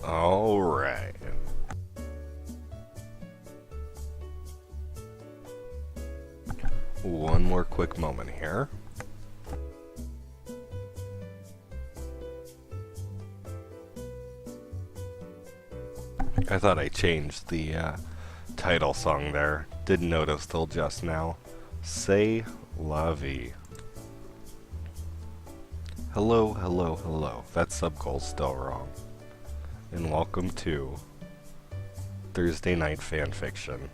Alright. One more quick moment here. I thought I changed the title song there. Didn't notice till just now. C'est la vie. Hello, hello, hello. That subgoal's still wrong. And welcome to Thursday Night Fanfiction.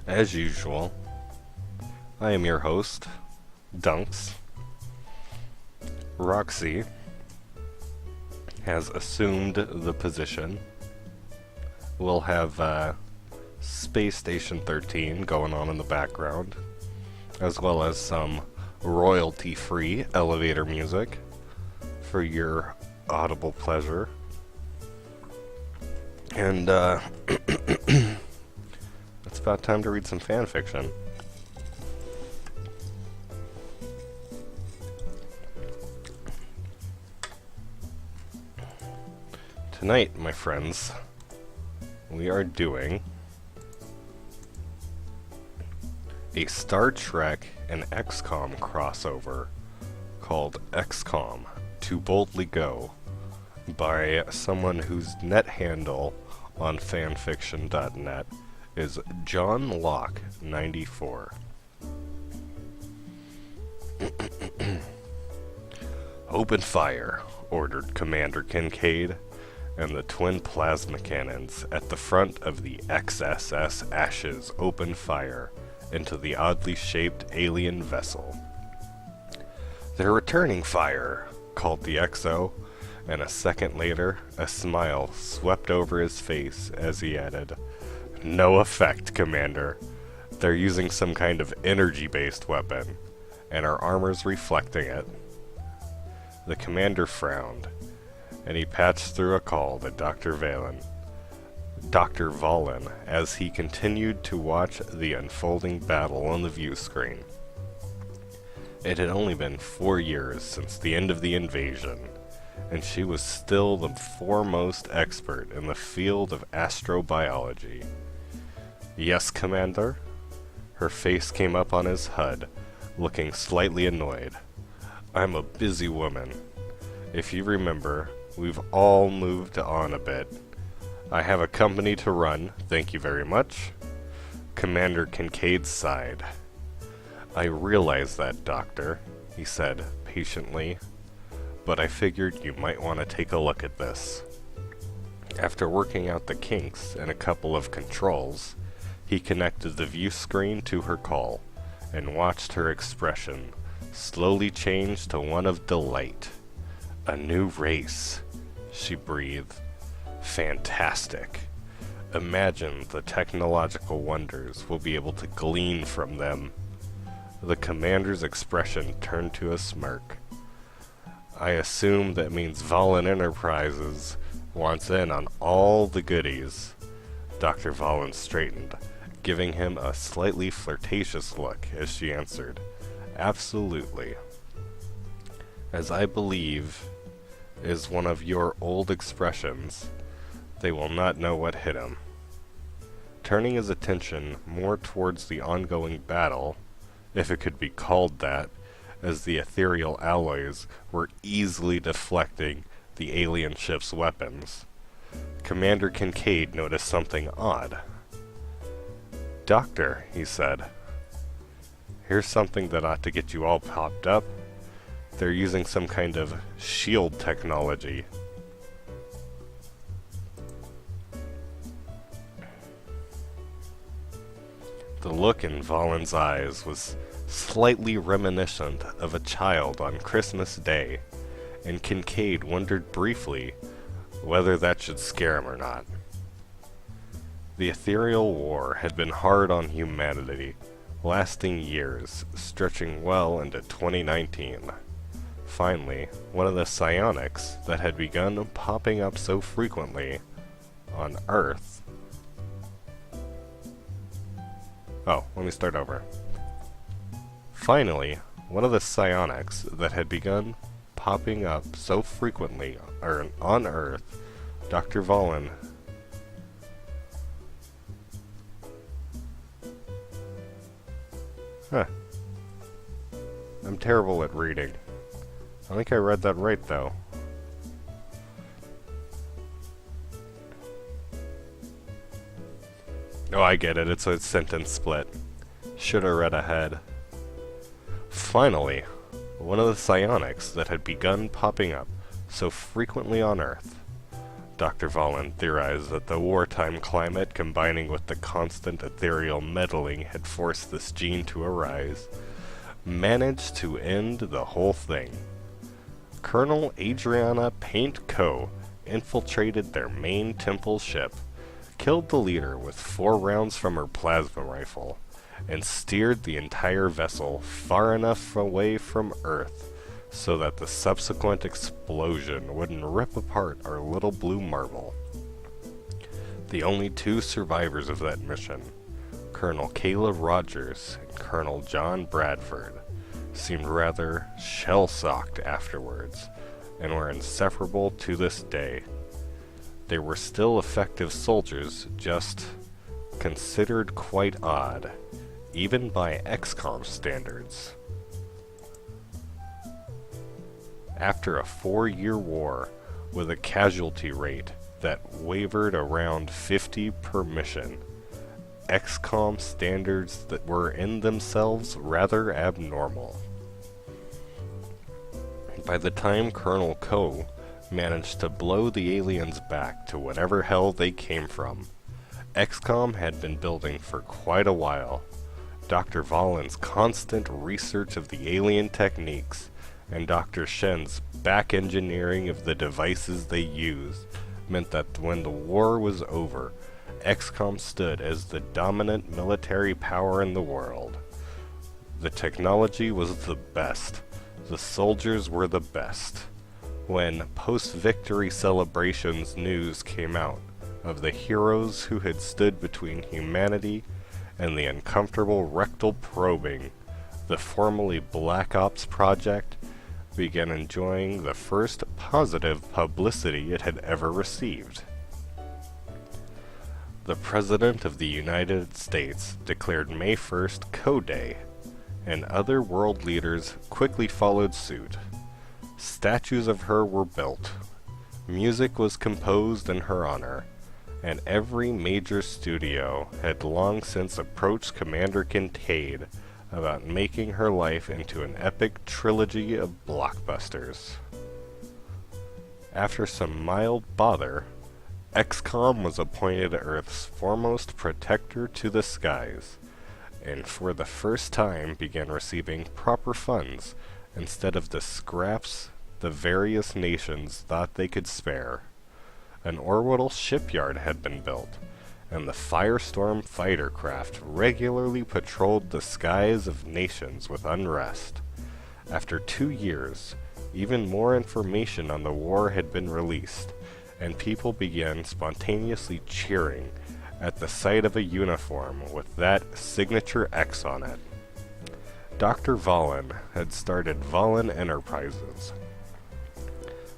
As usual, I am your host, Dunks. Roxy has assumed the position. We'll have Space Station 13 going on in the background, as well as some royalty-free elevator music for your audible pleasure. And it's about time to read some fanfiction. Tonight, my friends, we are doing a Star Trek and XCOM crossover called XCOM To Boldly Go by someone whose net handle on fanfiction.net is JohnLocke94. Open fire, ordered Commander Kincaid, and the twin plasma cannons at the front of the XSS Ashes opened fire into the oddly shaped alien vessel. "They're returning fire," called the XO, and a second later, a smile swept over his face as he added, "No effect, Commander. They're using some kind of energy-based weapon, and our armor's reflecting it." The commander frowned, and he patched through a call to Dr. Valen, as he continued to watch the unfolding battle on the view screen. It had only been 4 years since the end of the invasion, and she was still the foremost expert in the field of astrobiology. "Yes, Commander?" Her face came up on his HUD, looking slightly annoyed. "I'm a busy woman. If you remember, we've all moved on a bit. I have a company to run, thank you very much." Commander Kincaid sighed. "I realize that, Doctor," he said patiently, "but I figured you might want to take a look at this." After working out the kinks and a couple of controls, he connected the view screen to her call and watched her expression slowly change to one of delight. "A new race," she breathed. "Fantastic. Imagine the technological wonders we'll be able to glean from them." The commander's expression turned to a smirk. "I assume that means Valen Enterprises wants in on all the goodies." Dr. Valen straightened, giving him a slightly flirtatious look as she answered, "Absolutely. As I believe is one of your old expressions, they will not know what hit him." Turning his attention more towards the ongoing battle, if it could be called that, as the ethereal alloys were easily deflecting the alien ship's weapons, Commander Kincaid noticed something odd. "Doctor," he said, "here's something that ought to get you all popped up. They're using some kind of shield technology." The look in Valen's eyes was slightly reminiscent of a child on Christmas Day, and Kincaid wondered briefly whether that should scare him or not. The ethereal war had been hard on humanity, lasting years, stretching well into 2019. Finally, one of the psionics that had begun popping up so frequently on Earth... Oh, let me start over. Finally, one of the psionics that had begun popping up so frequently on Earth, Dr. Valen I'm terrible at reading. I think I read that right, though. Oh, I get it. It's a sentence split. Shoulda read ahead. Finally, one of the psionics that had begun popping up so frequently on Earth. Dr. Valen theorized that the wartime climate combining with the constant ethereal meddling had forced this gene to arise, managed to end the whole thing. Colonel Adriana Paint Co. infiltrated their main temple ship, killed the leader with 4 rounds from her plasma rifle, and steered the entire vessel far enough away from Earth so that the subsequent explosion wouldn't rip apart our little blue marble. The only 2 survivors of that mission, Colonel Caleb Rogers and Colonel John Bradford, seemed rather shell-shocked afterwards, and were inseparable to this day. They were still effective soldiers, just considered quite odd, even by XCOM standards. After a 4-year war, with a casualty rate that wavered around 50 per mission, XCOM standards that were in themselves rather abnormal. By the time Colonel Coe managed to blow the aliens back to whatever hell they came from, XCOM had been building for quite a while. Dr. Valen's constant research of the alien techniques and Dr. Shen's back engineering of the devices they used meant that when the war was over, XCOM stood as the dominant military power in the world. The technology was the best. The soldiers were the best. When post-victory celebrations news came out of the heroes who had stood between humanity and the uncomfortable rectal probing, the formerly Black Ops project began enjoying the first positive publicity it had ever received. The President of the United States declared May 1st Code Day, and other world leaders quickly followed suit. Statues of her were built, music was composed in her honor, and every major studio had long since approached Commander Kincaid about making her life into an epic trilogy of blockbusters. After some mild bother, XCOM was appointed Earth's foremost protector to the skies, and for the first time began receiving proper funds instead of the scraps the various nations thought they could spare. An orbital shipyard had been built, and the Firestorm fighter craft regularly patrolled the skies of nations with unrest. After 2 years, even more information on the war had been released, and people began spontaneously cheering at the sight of a uniform with that signature X on it. Dr. Valen had started Valen Enterprises,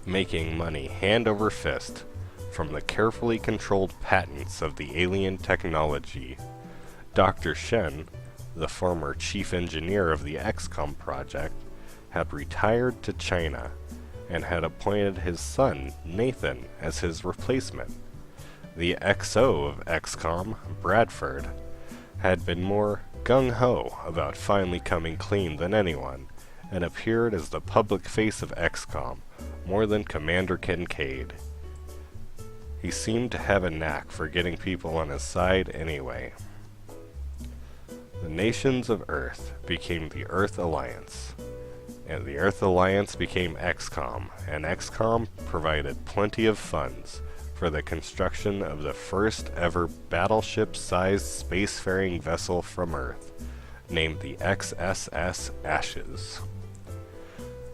making money hand over fist from the carefully controlled patents of the alien technology. Dr. Shen, the former chief engineer of the XCOM project, had retired to China and had appointed his son, Nathan, as his replacement. The XO of XCOM, Bradford, had been more gung-ho about finally coming clean than anyone, and appeared as the public face of XCOM more than Commander Kincaid. He seemed to have a knack for getting people on his side anyway. The nations of Earth became the Earth Alliance, and the Earth Alliance became XCOM, and XCOM provided plenty of funds for the construction of the first ever battleship-sized spacefaring vessel from Earth, named the XSS Ashes.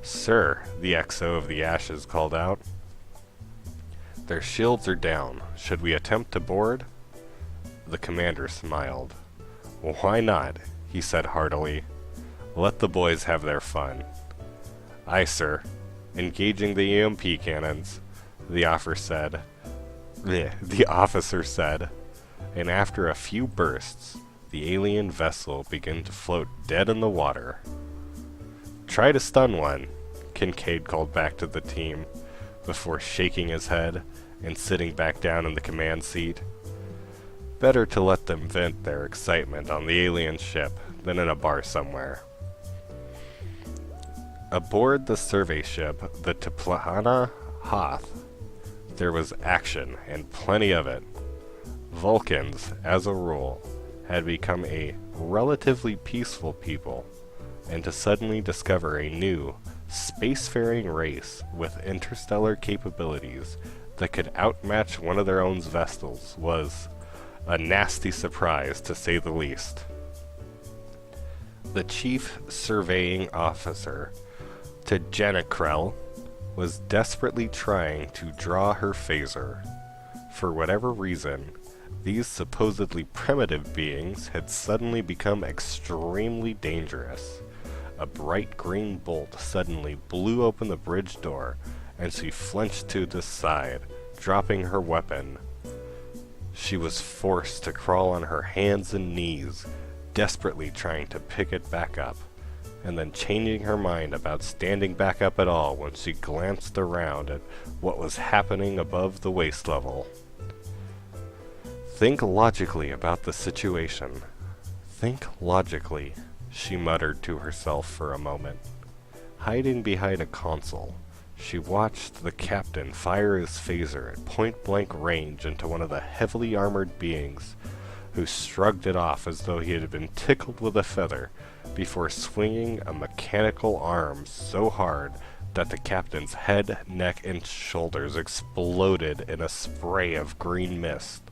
"Sir," the XO of the Ashes called out, "their shields are down. Should we attempt to board?" The commander smiled. "Why not?" he said heartily. "Let the boys have their fun." "Aye, sir." engaging the EMP cannons, the officer said, and after a few bursts, the alien vessel began to float dead in the water. Try to stun one, Kincaid called back to the team, before shaking his head and sitting back down in the command seat. Better to let them vent their excitement on the alien ship than in a bar somewhere. Aboard the survey ship, the Teplahana Hoth, there was action, and plenty of it. Vulcans, as a rule, had become a relatively peaceful people, and to suddenly discover a new, spacefaring race with interstellar capabilities that could outmatch one of their own vessels was a nasty surprise, to say the least. The chief surveying officer, Tjanakrel, was desperately trying to draw her phaser. For whatever reason, these supposedly primitive beings had suddenly become extremely dangerous. A bright green bolt suddenly blew open the bridge door, and she flinched to the side, dropping her weapon. She was forced to crawl on her hands and knees, desperately trying to pick it back up, and then changing her mind about standing back up at all when she glanced around at what was happening above the waist level. Think logically about the situation. Think logically, she muttered to herself for a moment. Hiding behind a console, she watched the captain fire his phaser at point-blank range into one of the heavily armored beings, who shrugged it off as though he had been tickled with a feather, before swinging a mechanical arm so hard that the captain's head, neck, and shoulders exploded in a spray of green mist.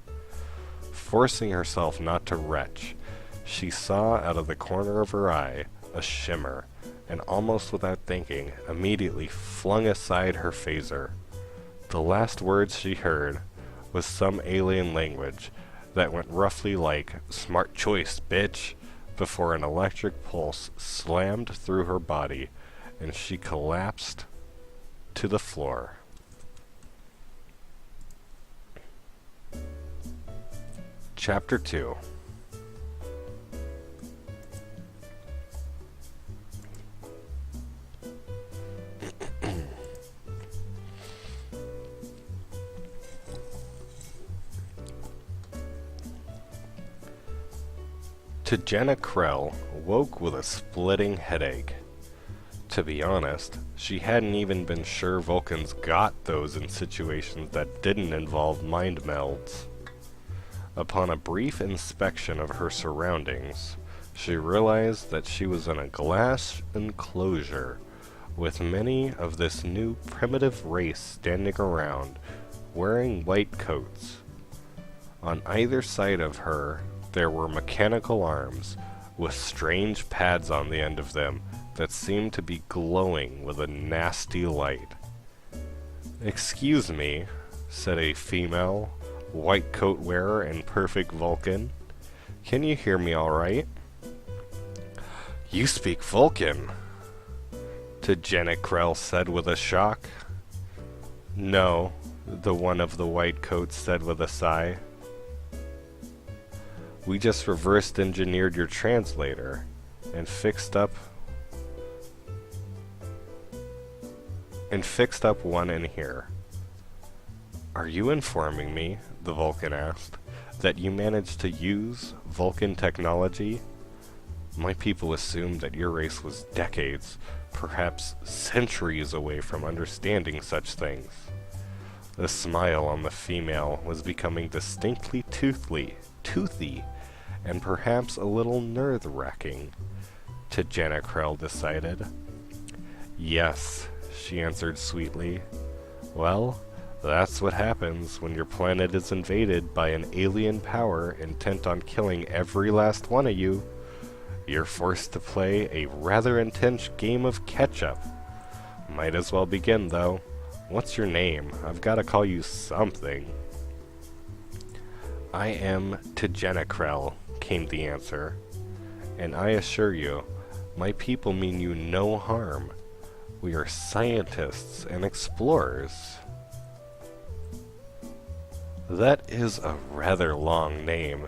Forcing herself not to retch, she saw out of the corner of her eye a shimmer, and almost without thinking, immediately flung aside her phaser. The last words she heard was some alien language that went roughly like, "Smart choice, bitch," before an electric pulse slammed through her body, and she collapsed to the floor. Chapter 2. Tjanakrel woke with a splitting headache. To be honest, she hadn't even been sure Vulcans got those in situations that didn't involve mind melds. Upon a brief inspection of her surroundings, she realized that she was in a glass enclosure with many of this new primitive race standing around, wearing white coats. On either side of her, there were mechanical arms with strange pads on the end of them that seemed to be glowing with a nasty light. "Excuse me," said a female, white coat wearer and perfect Vulcan. "Can you hear me all right?" "You speak Vulcan," Tjanakrel said with a shock. "No," the one of the white coats said with a sigh. "We just reversed engineered your translator and fixed up one in here." "Are you informing me," the Vulcan asked, "that you managed to use Vulcan technology? My people assumed that your race was decades, perhaps centuries away from understanding such things." The smile on the female was becoming distinctly toothy, and perhaps a little nerve-wracking, Tjanakrel decided. "Yes," she answered sweetly. "Well, that's what happens when your planet is invaded by an alien power intent on killing every last one of you. You're forced to play a rather intense game of catch-up. Might as well begin, though. What's your name? I've got to call you something." "I am Tjanakrel," came the answer. "And I assure you, my people mean you no harm. We are scientists and explorers. That is a rather long name,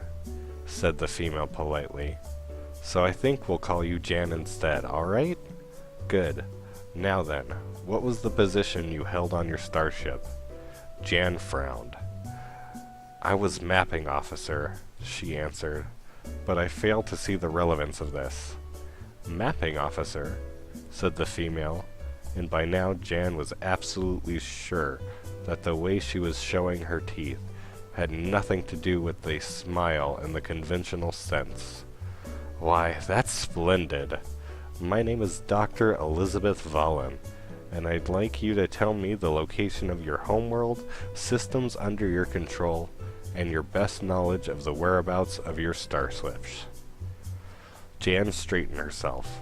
said the female politely. So I think we'll call you Jan instead, alright? Good. Now then, what was the position you held on your starship? Jan frowned. I was mapping officer, she answered, but I fail to see the relevance of this. Mapping officer, said the female, and by now Jan was absolutely sure that the way she was showing her teeth had nothing to do with the smile in the conventional sense. Why, that's splendid. My name is Dr. Elizabeth Vollen, and I'd like you to tell me the location of your homeworld, systems under your control, and your best knowledge of the whereabouts of your starships. Jan straightened herself.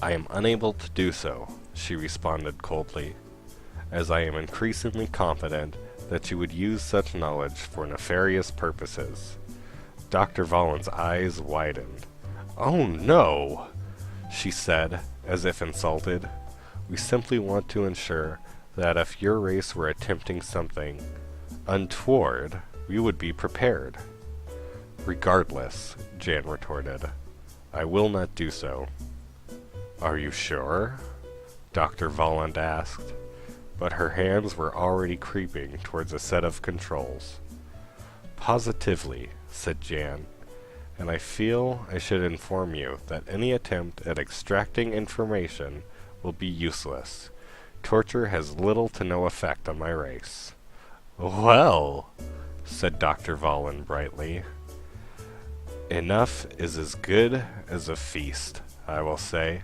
I am unable to do so, she responded coldly, as I am increasingly confident that you would use such knowledge for nefarious purposes. Dr. Vollen's eyes widened. Oh no, she said, as if insulted. We simply want to ensure that if your race were attempting something untoward, we would be prepared. Regardless, Jan retorted, I will not do so. Are you sure? Dr. Vollen asked, but her hands were already creeping towards a set of controls. Positively, said Jan, and I feel I should inform you that any attempt at extracting information will be useless. Torture has little to no effect on my race. Well, said Dr. Vollen brightly, enough is as good as a feast, I will say,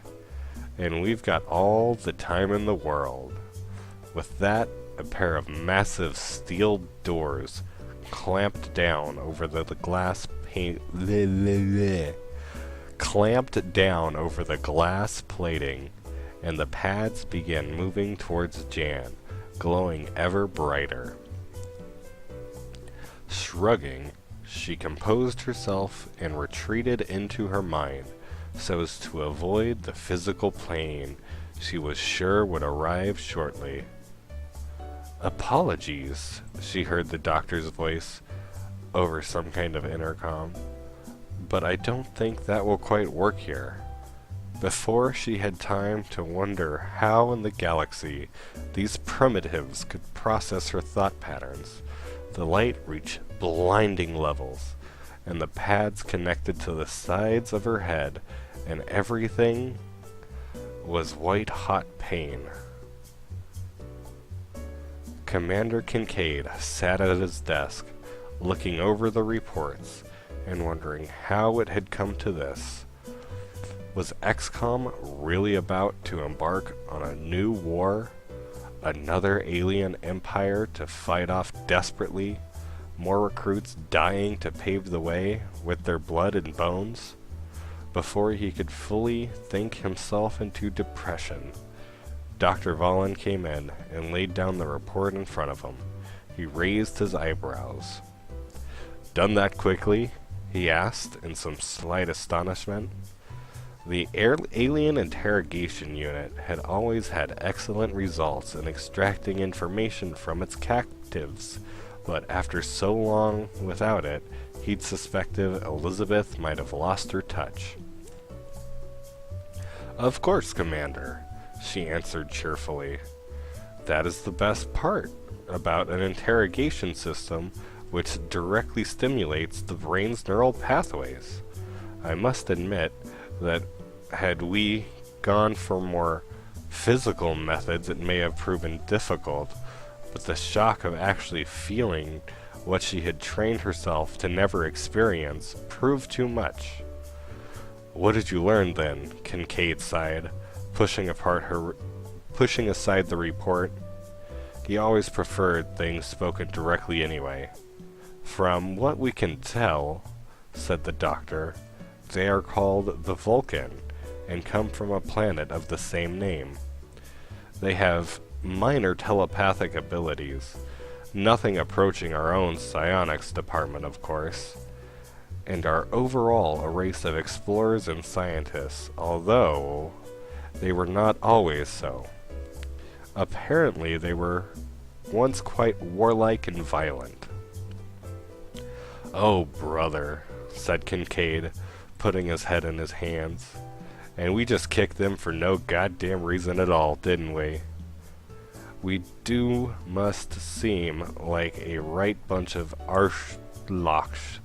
and we've got all the time in the world. With that, a pair of massive steel doors clamped down over the glass plating, and the pads began moving towards Jan, glowing ever brighter. Shrugging, she composed herself and retreated into her mind, so as to avoid the physical plane she was sure would arrive shortly. Apologies, she heard the doctor's voice over some kind of intercom, but I don't think that will quite work here. Before she had time to wonder how in the galaxy these primitives could process her thought patterns, the light reached blinding levels, and the pads connected to the sides of her head, and everything was white-hot pain. Commander Kincaid sat at his desk, looking over the reports, and wondering how it had come to this. Was XCOM really about to embark on a new war? Another alien empire to fight off desperately? More recruits dying to pave the way with their blood and bones? Before he could fully think himself into depression, Dr. Vollen came in and laid down the report in front of him. He raised his eyebrows. Done that quickly? He asked in some slight astonishment. The Alien Interrogation Unit had always had excellent results in extracting information from its captives, but after so long without it, he'd suspected Elizabeth might have lost her touch. Of course, Commander, she answered cheerfully. That is the best part about an interrogation system which directly stimulates the brain's neural pathways. I must admit that had we gone for more physical methods, it may have proven difficult, but the shock of actually feeling what she had trained herself to never experience proved too much. What did you learn then? Kincaid sighed, pushing aside the report. He always preferred things spoken directly anyway. From what we can tell, said the doctor, they are called the Vulcan, and come from a planet of the same name. They have minor telepathic abilities, nothing approaching our own psionics department, of course, and are overall a race of explorers and scientists, although they were not always so. Apparently, they were once quite warlike and violent. "Oh, brother," said Kincaid, putting his head in his hands. "And we just kicked them for no goddamn reason at all, didn't we?" "We must seem like a right bunch of arschlocks,"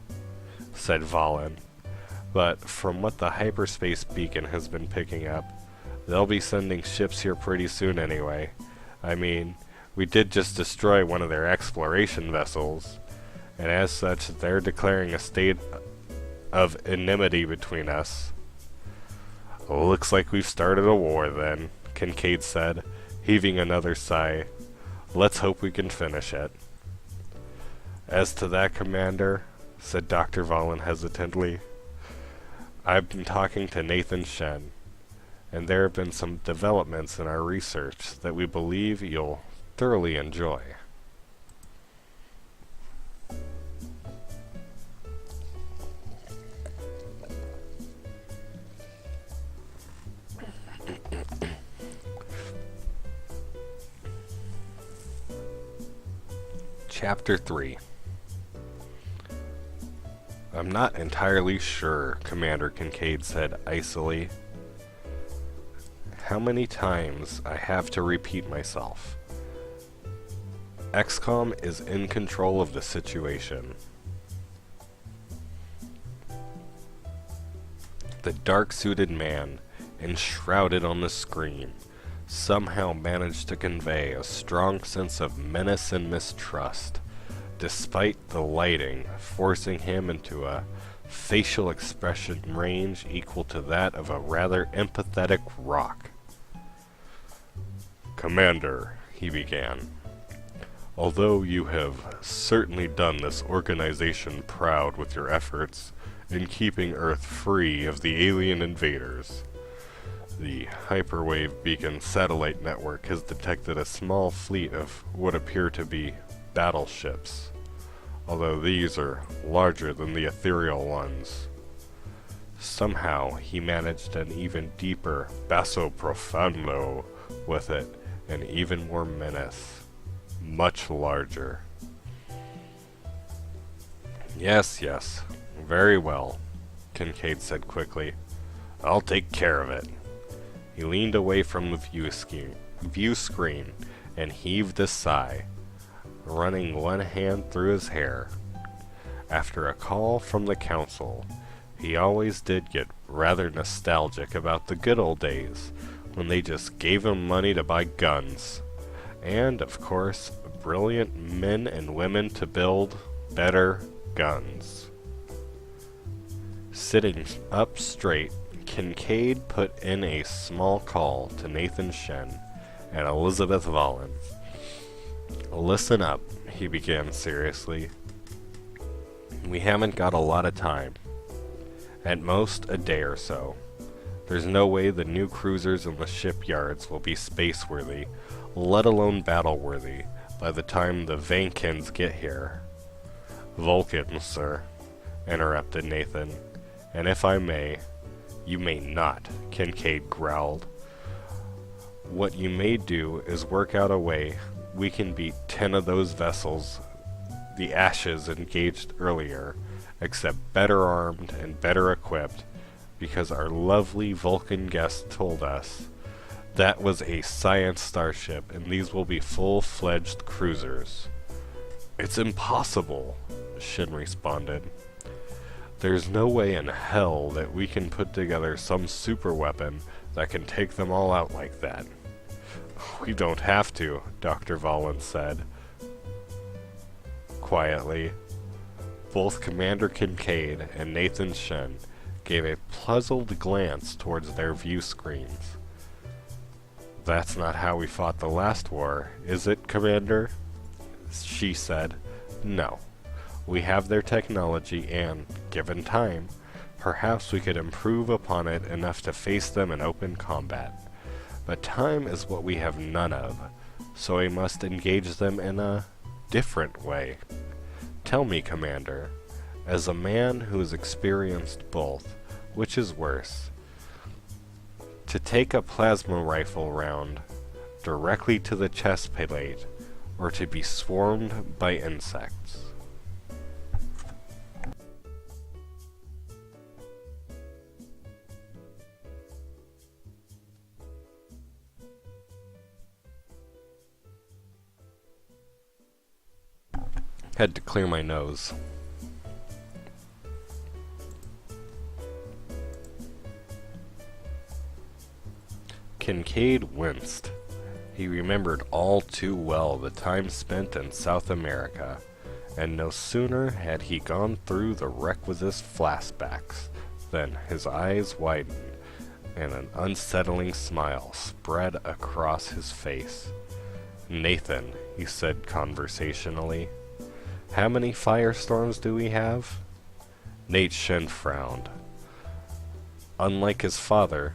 said Valen. "But from what the hyperspace beacon has been picking up, they'll be sending ships here pretty soon anyway. I mean, we did just destroy one of their exploration vessels, and as such, they're declaring a state of enmity between us." "Looks like we've started a war then," Kincaid said, heaving another sigh. "Let's hope we can finish it." "As to that, Commander," said Dr. Valen hesitantly, "I've been talking to Nathan Shen, and there have been some developments in our research that we believe you'll thoroughly enjoy." Chapter 3. "I'm not entirely sure," Commander Kincaid said icily, "how many times I have to repeat myself. XCOM is in control of the situation. The dark-suited man, enshrouded on the screen, somehow managed to convey a strong sense of menace and mistrust, despite the lighting forcing him into a facial expression range equal to that of a rather empathetic rock. "Commander," he began, "although you have certainly done this organization proud with your efforts in keeping Earth free of the alien invaders, the Hyperwave Beacon satellite network has detected a small fleet of what appear to be battleships, although these are larger than the ethereal ones. Somehow he managed an even deeper basso profondo with it, and even more menace, much larger." Yes, very well," Kincaid said quickly. "I'll take care of it." He leaned away from the view screen and heaved a sigh, running one hand through his hair. After a call from the council, he always did get rather nostalgic about the good old days when they just gave him money to buy guns, and, of course, brilliant men and women to build better guns. Sitting up straight, Kincaid put in a small call to Nathan Shen and Elizabeth Valen. "Listen up," he began seriously. "We haven't got a lot of time. At most, a day or so. There's no way the new cruisers in the shipyards will be space-worthy, let alone battle-worthy, by the time the Vankins get here." "Vulcans, sir," interrupted Nathan. "And if I may—" "You may not," Kincaid growled. "What you may do is work out a way we can beat 10 of those vessels the Ashes engaged earlier, except better armed and better equipped, because our lovely Vulcan guest told us that was a science starship, and these will be full-fledged cruisers." "It's impossible," Shin responded. "There's no way in hell that we can put together some super weapon that can take them all out like that." "We don't have to," Dr. Valen said quietly. Both Commander Kincaid and Nathan Shen gave a puzzled glance towards their view screens. "That's not how we fought the last war, is it, Commander?" she said. "No. We have their technology and, given time, perhaps we could improve upon it enough to face them in open combat. But time is what we have none of, so we must engage them in a different way. Tell me, Commander, as a man who has experienced both, which is worse? To take a plasma rifle round directly to the chest plate, or to be swarmed by insects. Had to clear my nose. Kincaid winced. He remembered all too well the time spent in South America, and no sooner had he gone through the requisite flashbacks than his eyes widened, and an unsettling smile spread across his face. "Nathan," he said conversationally, "how many firestorms do we have?" Nate Shen frowned. Unlike his father,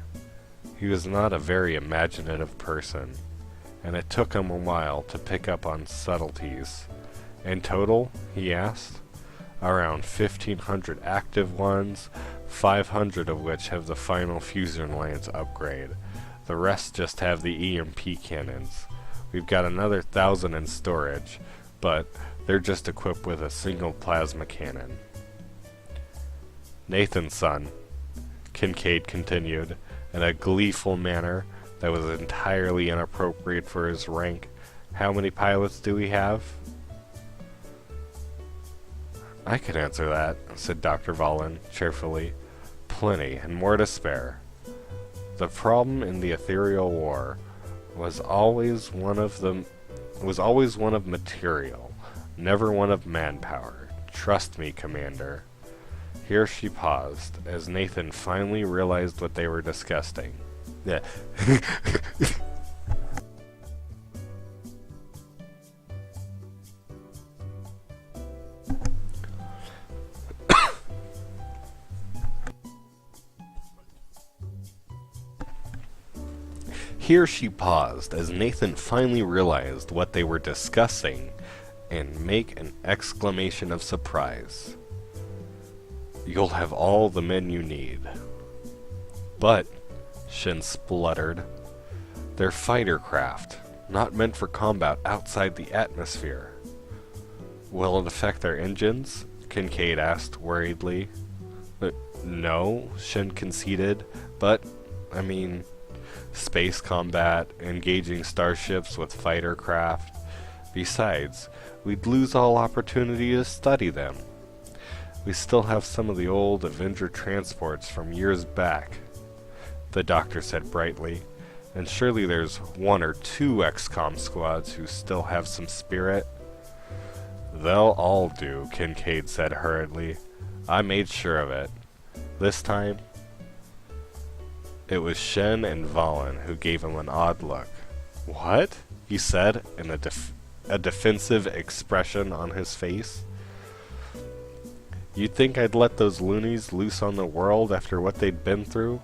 he was not a very imaginative person, and it took him a while to pick up on subtleties. "In total," he asked, "around 1,500 active ones, 500 of which have the final fusion lance upgrade. The rest just have the EMP cannons. We've got another 1,000 in storage, but they're just equipped with a single plasma cannon." "Nathan's son," Kincaid continued, in a gleeful manner that was entirely inappropriate for his rank, "how many pilots do we have?" "I can answer that," said Dr. Valen cheerfully. "Plenty, and more to spare. The problem in the ethereal war was always one of material, never one of manpower. Trust me, Commander." Here she paused, as Nathan finally realized what they were discussing. Yeah. Here she paused, as Nathan finally realized what they were discussing, and make an exclamation of surprise. "You'll have all the men you need." "But," Shin spluttered, "they're fighter craft, not meant for combat outside the atmosphere." "Will it affect their engines?" Kincaid asked worriedly. No," Shin conceded, "but, I mean, space combat, engaging starships with fighter craft. Besides, we'd lose all opportunity to study them. We still have some of the old Avenger transports from years back," the doctor said brightly, "and surely there's 1 or 2 XCOM squads who still have some spirit." "They'll all do," Kincaid said hurriedly. "I made sure of it. This time..." It was Shen and Valen who gave him an odd look. "What?" he said, in a defensive expression on his face. "You'd think I'd let those loonies loose on the world after what they'd been through?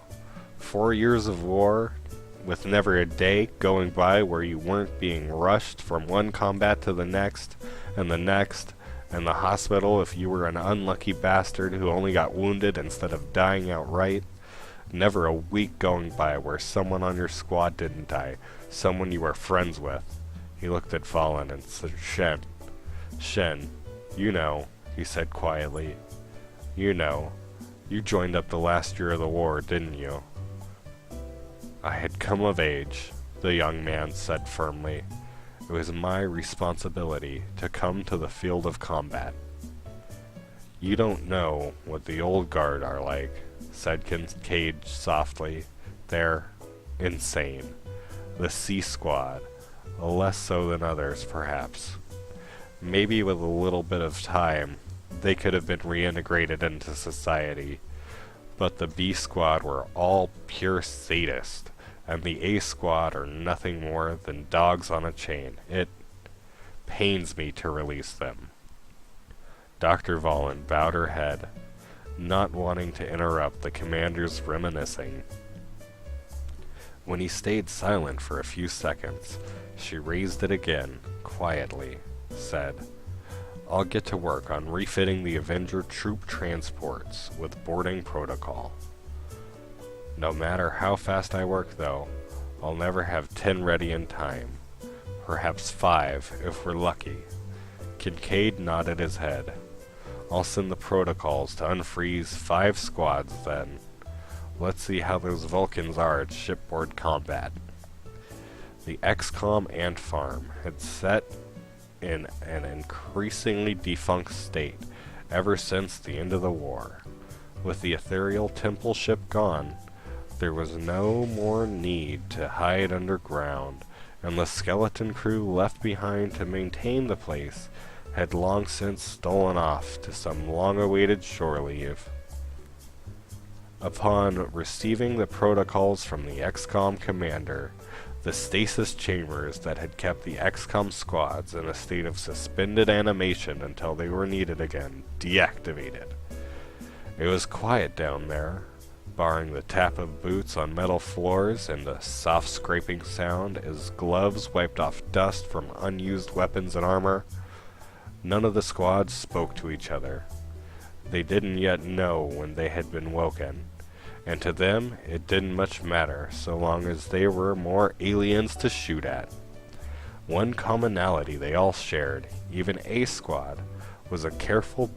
4 years of war, with never a day going by where you weren't being rushed from one combat to the next, and the hospital if you were an unlucky bastard who only got wounded instead of dying outright. Never a week going by where someone on your squad didn't die, someone you were friends with." He looked at Valen and said, Shen, you know," he said quietly. "You know. You joined up the last year of the war, didn't you?" "I had come of age," the young man said firmly. "It was my responsibility to come to the field of combat." "You don't know what the old guard are like," said Kincaid softly. "They're insane. The C Squad, less so than others, perhaps. Maybe with a little bit of time, they could have been reintegrated into society. But the B Squad were all pure sadists, and the A Squad are nothing more than dogs on a chain. It pains me to release them." Dr. Valen bowed her head, not wanting to interrupt the commander's reminiscing. When he stayed silent for a few seconds, she raised it again, quietly, said, "I'll get to work on refitting the Avenger troop transports with boarding protocol." No matter how fast I work, though, I'll never have 10 ready in time. Perhaps 5, if we're lucky. Kincaid nodded his head. I'll send the protocols to unfreeze 5 squads then. Let's see how those Vulcans are at shipboard combat. The XCOM ant farm had set in an increasingly defunct state ever since the end of the war. With the ethereal temple ship gone, there was no more need to hide underground, and the skeleton crew left behind to maintain the place had long since stolen off to some long-awaited shore leave. Upon receiving the protocols from the XCOM commander, the stasis chambers that had kept the XCOM squads in a state of suspended animation until they were needed again deactivated. It was quiet down there, barring the tap of boots on metal floors and the soft scraping sound as gloves wiped off dust from unused weapons and armor. None of the squads spoke to each other. They didn't yet know when they had been woken, and to them it didn't much matter so long as there were more aliens to shoot at. One commonality they all shared, even a squad, was a careful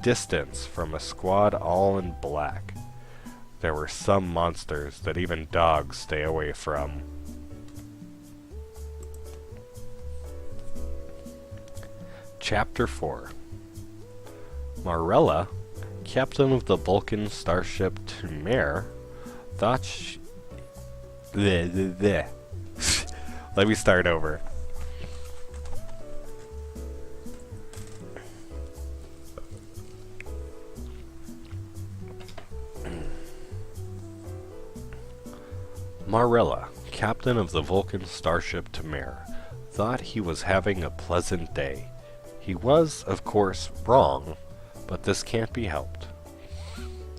distance from a squad all in black. There were some monsters that even dogs stay away from. Chapter 4. Marella, captain of the Vulcan starship Tumare, thought she... Let me start over. Marella, captain of the Vulcan starship Tumare, thought he was having a pleasant day. He was, of course, wrong, but this can't be helped.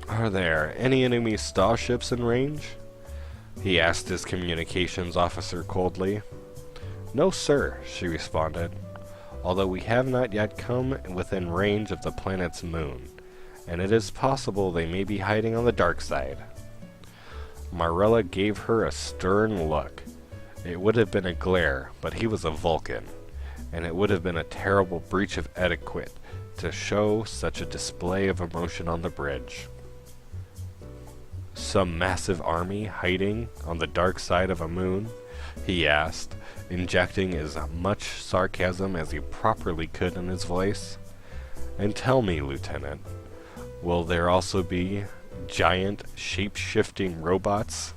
Are there any enemy starships in range? He asked his communications officer coldly. No, sir, she responded, although we have not yet come within range of the planet's moon, and it is possible they may be hiding on the dark side. Marella gave her a stern look. It would have been a glare, but he was a Vulcan, and it would have been a terrible breach of etiquette to show such a display of emotion on the bridge. Some massive army hiding on the dark side of a moon? He asked, injecting as much sarcasm as he properly could in his voice. And tell me, Lieutenant, will there also be giant, shape-shifting robots?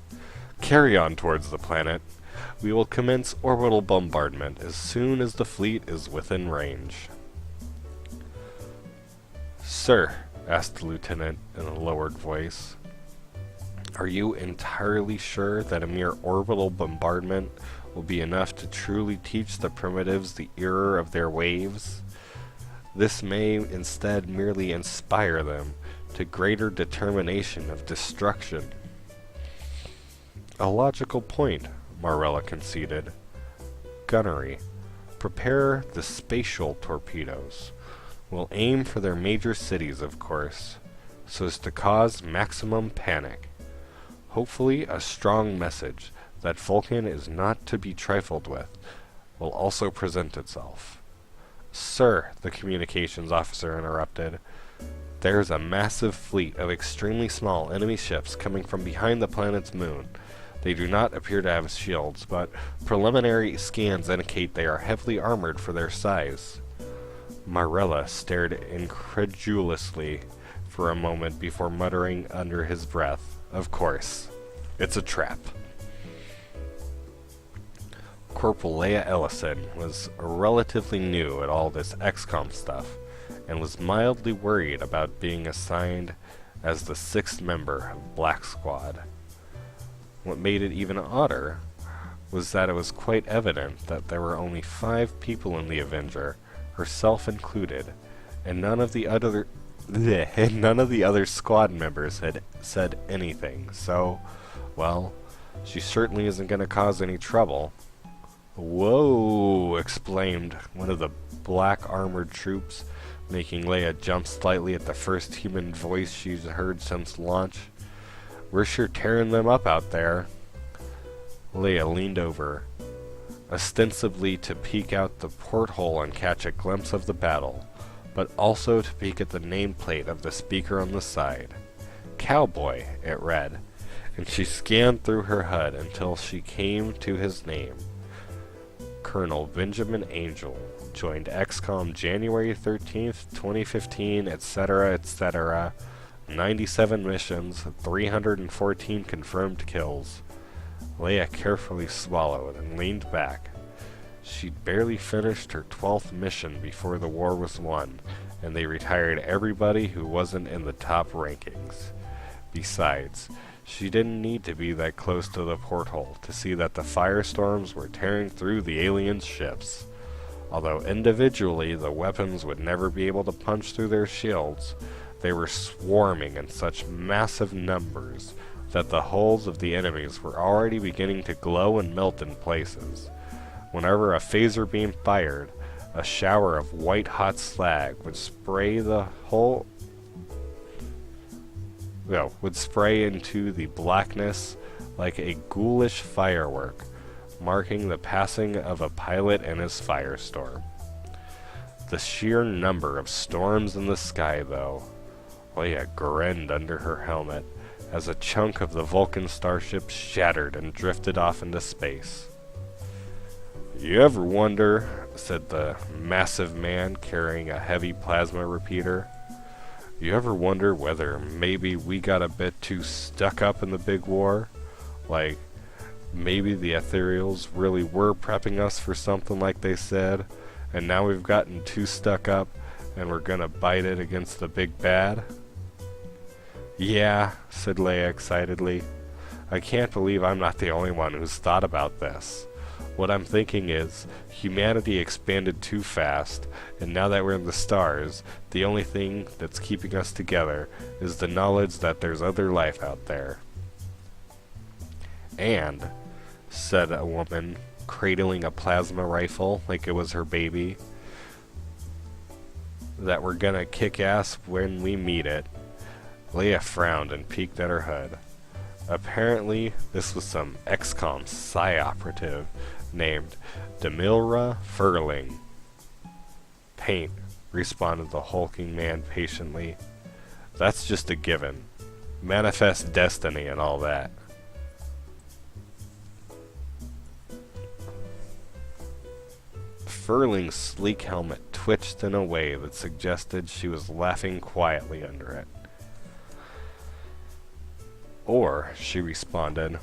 Carry on towards the planet. We will commence orbital bombardment as soon as the fleet is within range. Sir, asked the lieutenant in a lowered voice, are you entirely sure that a mere orbital bombardment will be enough to truly teach the primitives the error of their ways? This may instead merely inspire them to greater determination of destruction. A logical point, Marella conceded. Gunnery. Prepare the spatial torpedoes. We'll aim for their major cities, of course, so as to cause maximum panic. Hopefully a strong message that Vulcan is not to be trifled with will also present itself. Sir, the communications officer interrupted, there's a massive fleet of extremely small enemy ships coming from behind the planet's moon. They do not appear to have shields, but preliminary scans indicate they are heavily armored for their size. Marella stared incredulously for a moment before muttering under his breath, of course, it's a trap. Corporal Leia Ellison was relatively new at all this XCOM stuff, and was mildly worried about being assigned as the 6th member of Black Squad. What made it even odder was that it was quite evident that there were only 5 people in the Avenger, herself included, and none of the other squad members had said anything, so, well, she certainly isn't going to cause any trouble. Whoa! Exclaimed one of the black armored troops, making Leia jump slightly at the first human voice she'd heard since launch. We're sure tearing them up out there. Leia leaned over, ostensibly to peek out the porthole and catch a glimpse of the battle, but also to peek at the nameplate of the speaker on the side. Cowboy, it read, and she scanned through her HUD until she came to his name. Colonel Benjamin Angel joined XCOM January 13th, 2015, etc., etc. 97 missions, 314 confirmed kills. Leia carefully swallowed and leaned back. She'd barely finished her 12th mission before the war was won, and they retired everybody who wasn't in the top rankings. Besides, she didn't need to be that close to the porthole to see that the firestorms were tearing through the alien ships. Although individually the weapons would never be able to punch through their shields, they were swarming in such massive numbers that the hulls of the enemies were already beginning to glow and melt in places. Whenever a phaser beam fired, a shower of white-hot slag would spray into the blackness like a ghoulish firework, marking the passing of a pilot and his firestorm. The sheer number of storms in the sky, though. Leia grinned under her helmet as a chunk of the Vulcan starship shattered and drifted off into space. "You ever wonder," said the massive man carrying a heavy plasma repeater, "you ever wonder whether maybe we got a bit too stuck up in the big war? Like, maybe the ethereals really were prepping us for something like they said, and now we've gotten too stuck up and we're gonna bite it against the big bad?" "Yeah," said Leia excitedly. "I can't believe I'm not the only one who's thought about this. What I'm thinking is, humanity expanded too fast, and now that we're in the stars, the only thing that's keeping us together is the knowledge that there's other life out there." "And," said a woman, cradling a plasma rifle like it was her baby, "that we're gonna kick ass when we meet it." Leia frowned and peeked at her HUD. Apparently, this was some XCOM Psi operative named Demilra Furling. "Paint," responded the hulking man patiently. "That's just a given. Manifest destiny and all that." Furling's sleek helmet twitched in a way that suggested she was laughing quietly under it. "Or," she responded,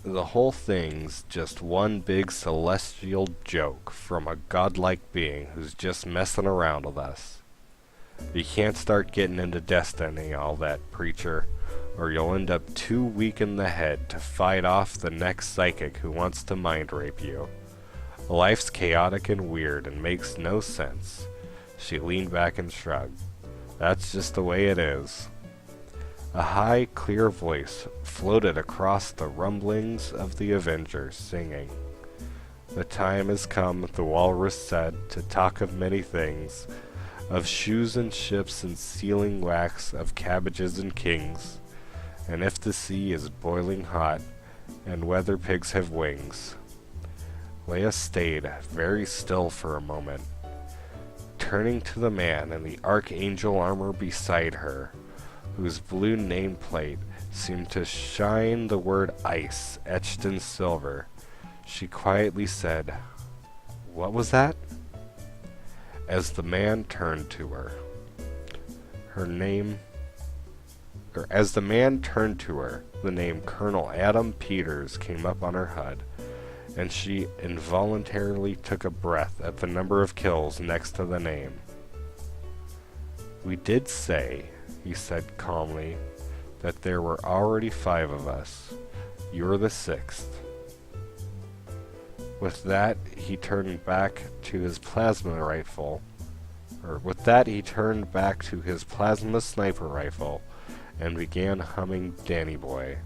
"the whole thing's just one big celestial joke from a godlike being who's just messing around with us. You can't start getting into destiny, all that, preacher, or you'll end up too weak in the head to fight off the next psychic who wants to mind rape you. Life's chaotic and weird and makes no sense." She leaned back and shrugged. "That's just the way it is." A high, clear voice floated across the rumblings of the Avengers, singing, "The time has come," the walrus said, "to talk of many things, of shoes and ships and sealing wax, of cabbages and kings. And if the sea is boiling hot, and weather pigs have wings." Leia stayed very still for a moment, turning to the man in the archangel armor beside her, whose blue nameplate seemed to shine the word ice etched in silver. She quietly said, "What was that?" As the man turned to her, the name Colonel Adam Peters came up on her HUD, and she involuntarily took a breath at the number of kills next to the name. "We did say," he said calmly, "that there were already 5 of us. You're the 6th. With that, he turned back to his plasma sniper rifle and began humming Danny Boy.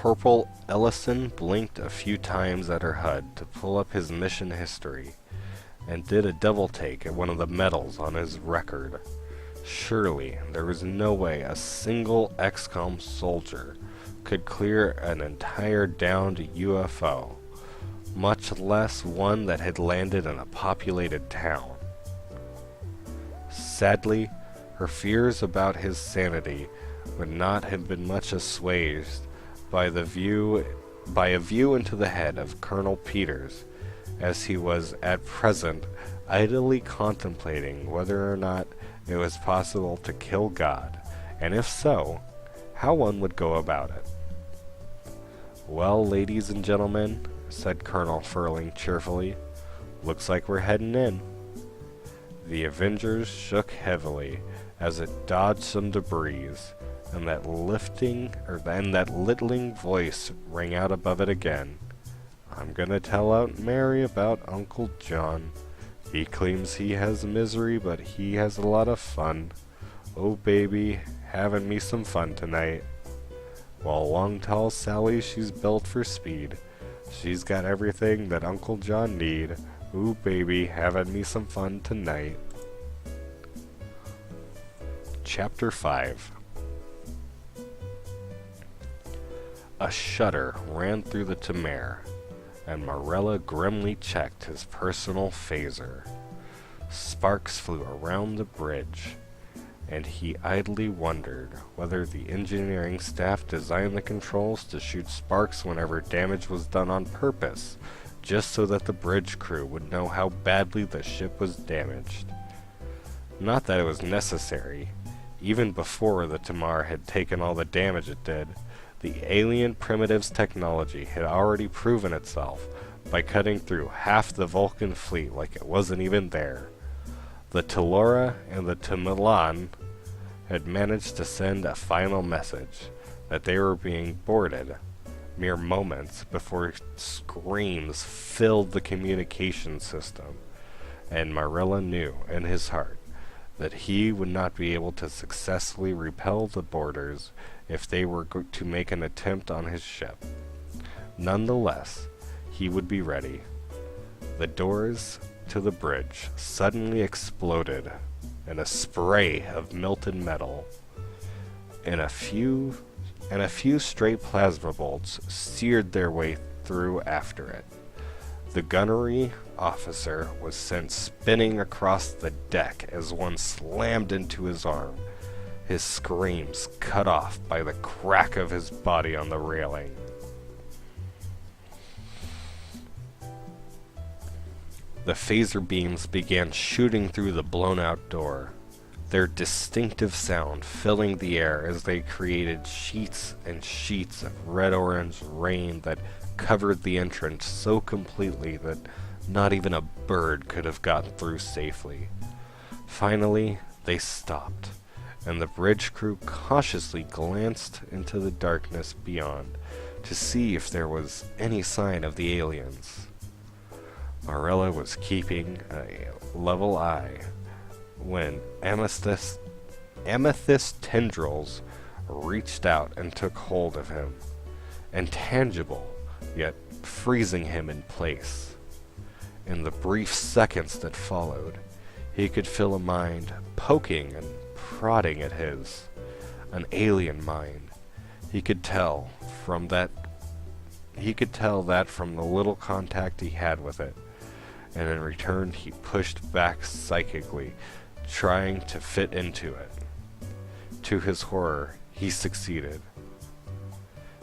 Corporal Ellison blinked a few times at her HUD to pull up his mission history, and did a double take at one of the medals on his record. Surely, there was no way a single XCOM soldier could clear an entire downed UFO, much less one that had landed in a populated town. Sadly, her fears about his sanity would not have been much assuaged by a view into the head of Colonel Peters, as he was at present idly contemplating whether or not it was possible to kill God, and if so, how one would go about it. "Well, ladies and gentlemen," said Colonel Furling cheerfully, "looks like we're heading in." The Avengers shook heavily as it dodged some debris, and that littling voice rang out above it again. "I'm gonna tell Aunt Mary about Uncle John. He claims he has misery, but he has a lot of fun. Oh baby, having me some fun tonight. While Long Tall Sally, she's built for speed. She's got everything that Uncle John need. Ooh baby, having me some fun tonight." Chapter 5. A shudder ran through the Tamar, and Morella grimly checked his personal phaser. Sparks flew around the bridge, and he idly wondered whether the engineering staff designed the controls to shoot sparks whenever damage was done on purpose, just so that the bridge crew would know how badly the ship was damaged. Not that it was necessary. Even before the Tamar had taken all the damage it did, the alien primitive's technology had already proven itself by cutting through half the Vulcan fleet like it wasn't even there. The Telora and the Tamilan had managed to send a final message that they were being boarded, mere moments before screams filled the communication system, and Morella knew in his heart that he would not be able to successfully repel the boarders if they were to make an attempt on his ship. Nonetheless, he would be ready. The doors to the bridge suddenly exploded in a spray of melted metal, and a few stray plasma bolts seared their way through after it. The gunnery officer was sent spinning across the deck as one slammed into his arm, his screams cut off by the crack of his body on the railing. The phaser beams began shooting through the blown-out door, their distinctive sound filling the air as they created sheets and sheets of red-orange rain that covered the entrance so completely that not even a bird could have gotten through safely. Finally, they stopped, and the bridge crew cautiously glanced into the darkness beyond to see if there was any sign of the aliens. Morella was keeping a level eye when amethyst tendrils reached out and took hold of him, intangible, yet freezing him in place. In the brief seconds that followed, he could feel a mind poking and prodding at his, an alien mind. He could tell that from the little contact he had with it, and in return he pushed back psychically, trying to fit into it. To his horror, he succeeded.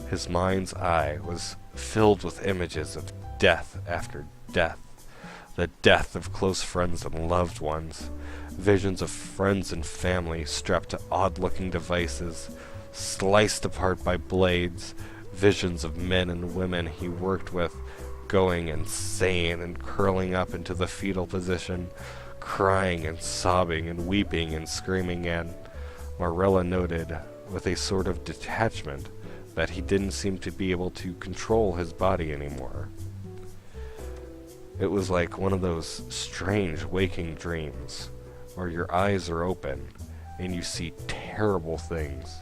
His mind's eye was filled with images of death after death, the death of close friends and loved ones, visions of friends and family strapped to odd-looking devices, sliced apart by blades, visions of men and women he worked with going insane and curling up into the fetal position, crying and sobbing and weeping and screaming, and Morella noted with a sort of detachment that he didn't seem to be able to control his body anymore. It was like one of those strange waking dreams, where your eyes are open and you see terrible things,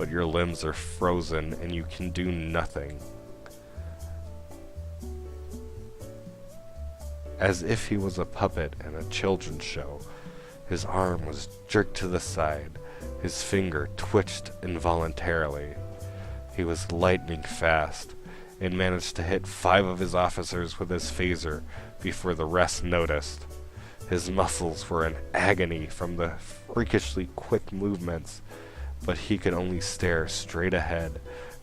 but your limbs are frozen and you can do nothing. As if he was a puppet in a children's show, his arm was jerked to the side, his finger twitched involuntarily. He was lightning fast, and managed to hit 5 of his officers with his phaser before the rest noticed. His muscles were in agony from the freakishly quick movements, but he could only stare straight ahead,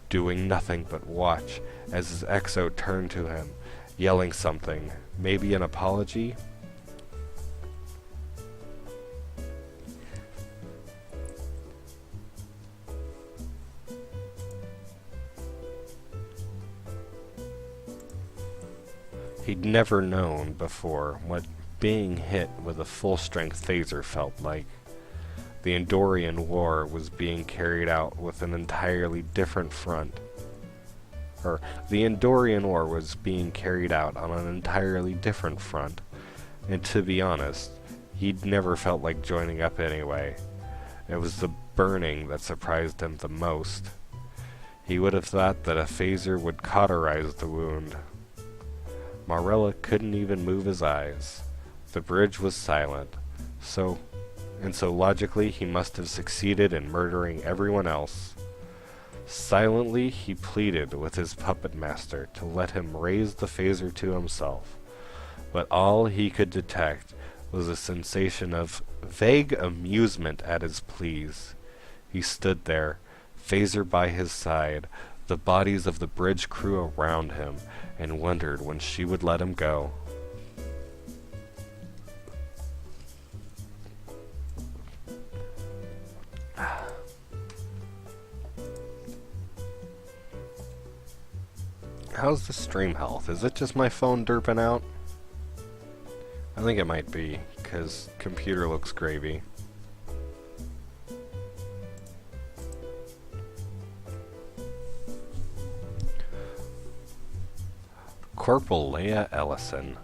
doing nothing but watch as his XO turned to him, yelling something, maybe an apology? He'd never known before what being hit with a full-strength phaser felt like. The Andorian War was being carried out with an entirely different front. The Andorian War was being carried out on an entirely different front, and to be honest, he'd never felt like joining up anyway. It was the burning that surprised him the most. He would have thought that a phaser would cauterize the wound. Marella couldn't even move his eyes. The bridge was silent, so logically he must have succeeded in murdering everyone else. Silently he pleaded with his puppet master to let him raise the phaser to himself, but all he could detect was a sensation of vague amusement at his pleas. He stood there, phaser by his side, the bodies of the bridge crew around him, and wondered when she would let him go. How's the stream health? Is it just my phone derping out? I think it might be, because computer looks gravy. Corporal Leia Ellison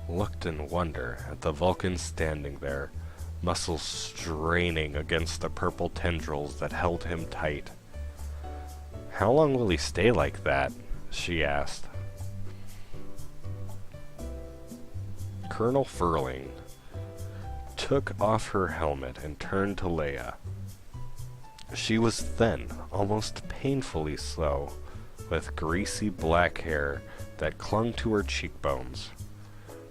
looked in wonder at the Vulcan standing there, muscles straining against the purple tendrils that held him tight. "How long will he stay like that?" she asked. Colonel Furling took off her helmet and turned to Leia. She was thin, almost painfully so, with greasy black hair that clung to her cheekbones.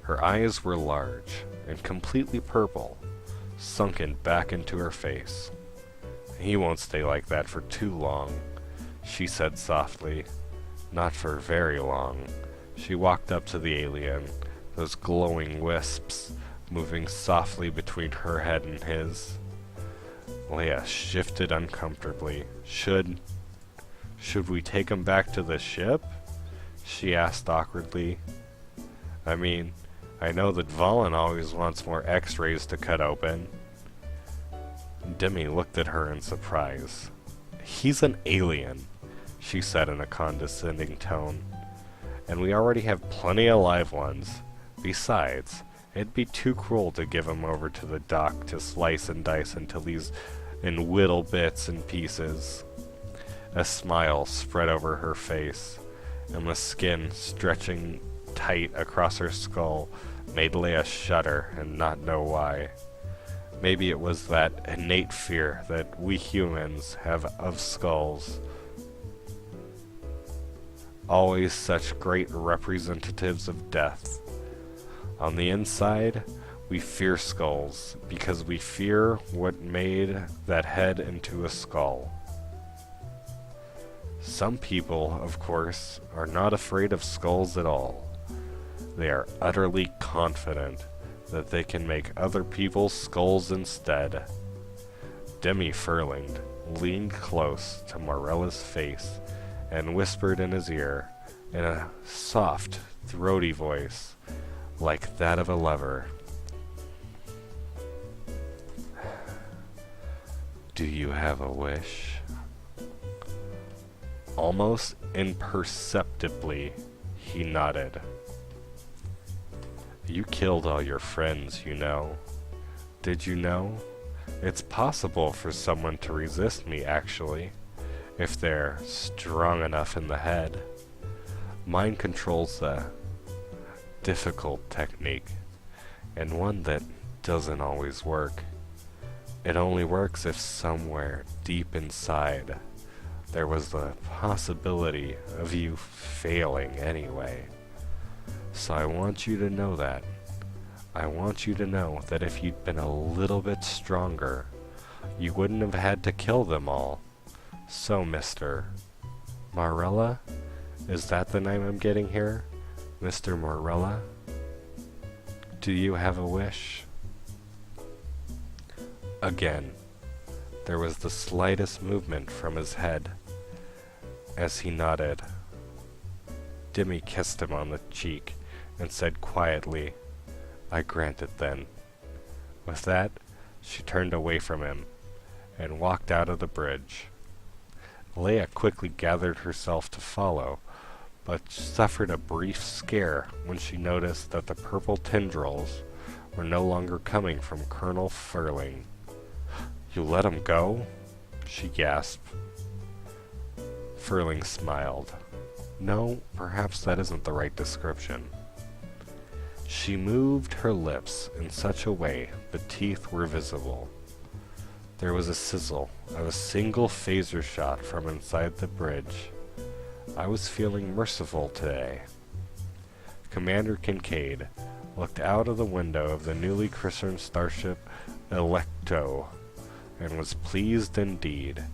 Her eyes were large and completely purple, sunken back into her face. "He won't stay like that for too long," she said softly. "Not for very long." She walked up to the alien, those glowing wisps moving softly between her head and his. Leia shifted uncomfortably. Should we take him back to the ship?" she asked awkwardly. "I mean, I know that Valen always wants more X-rays to cut open." Demi looked at her in surprise. "He's an alien," she said in a condescending tone. "And we already have plenty of live ones. Besides, it'd be too cruel to give him over to the dock to slice and dice until he's in whittle bits and pieces." A smile spread over her face, and the skin stretching tight across her skull made Leia shudder and not know why. Maybe it was that innate fear that we humans have of skulls. Always such great representatives of death. On the inside, we fear skulls because we fear what made that head into a skull. Some people, of course, are not afraid of skulls at all. They are utterly confident that they can make other people's skulls instead. Demi Furling leaned close to Morella's face and whispered in his ear in a soft, throaty voice, like that of a lover. "Do you have a wish?" Almost imperceptibly, he nodded. "You killed all your friends, you know. Did you know? It's possible for someone to resist me, actually. if they're strong enough in the head. Mind control's a difficult technique, and one that doesn't always work. It only works if somewhere deep inside there was the possibility of you failing anyway. So I want you to know that. I want you to know that if you'd been a little bit stronger, you wouldn't have had to kill them all. So, Mr. Morella? Is that the name I'm getting here? Mr. Morella? Do you have a wish? Again, there was the slightest movement from his head as he nodded. Dimmy kissed him on the cheek and said quietly, "I grant it then." With that, she turned away from him and walked out of the bridge. Leia quickly gathered herself to follow, but suffered a brief scare when she noticed that the purple tendrils were no longer coming from Colonel Furling. "You let him go?" she gasped. Furling smiled. "No, perhaps that isn't the right description." She moved her lips in such a way the teeth were visible. There was a sizzle of a single phaser shot from inside the bridge. I was feeling merciful today. Commander Kincaid looked out of the window of the newly christened starship Electo and was pleased indeed.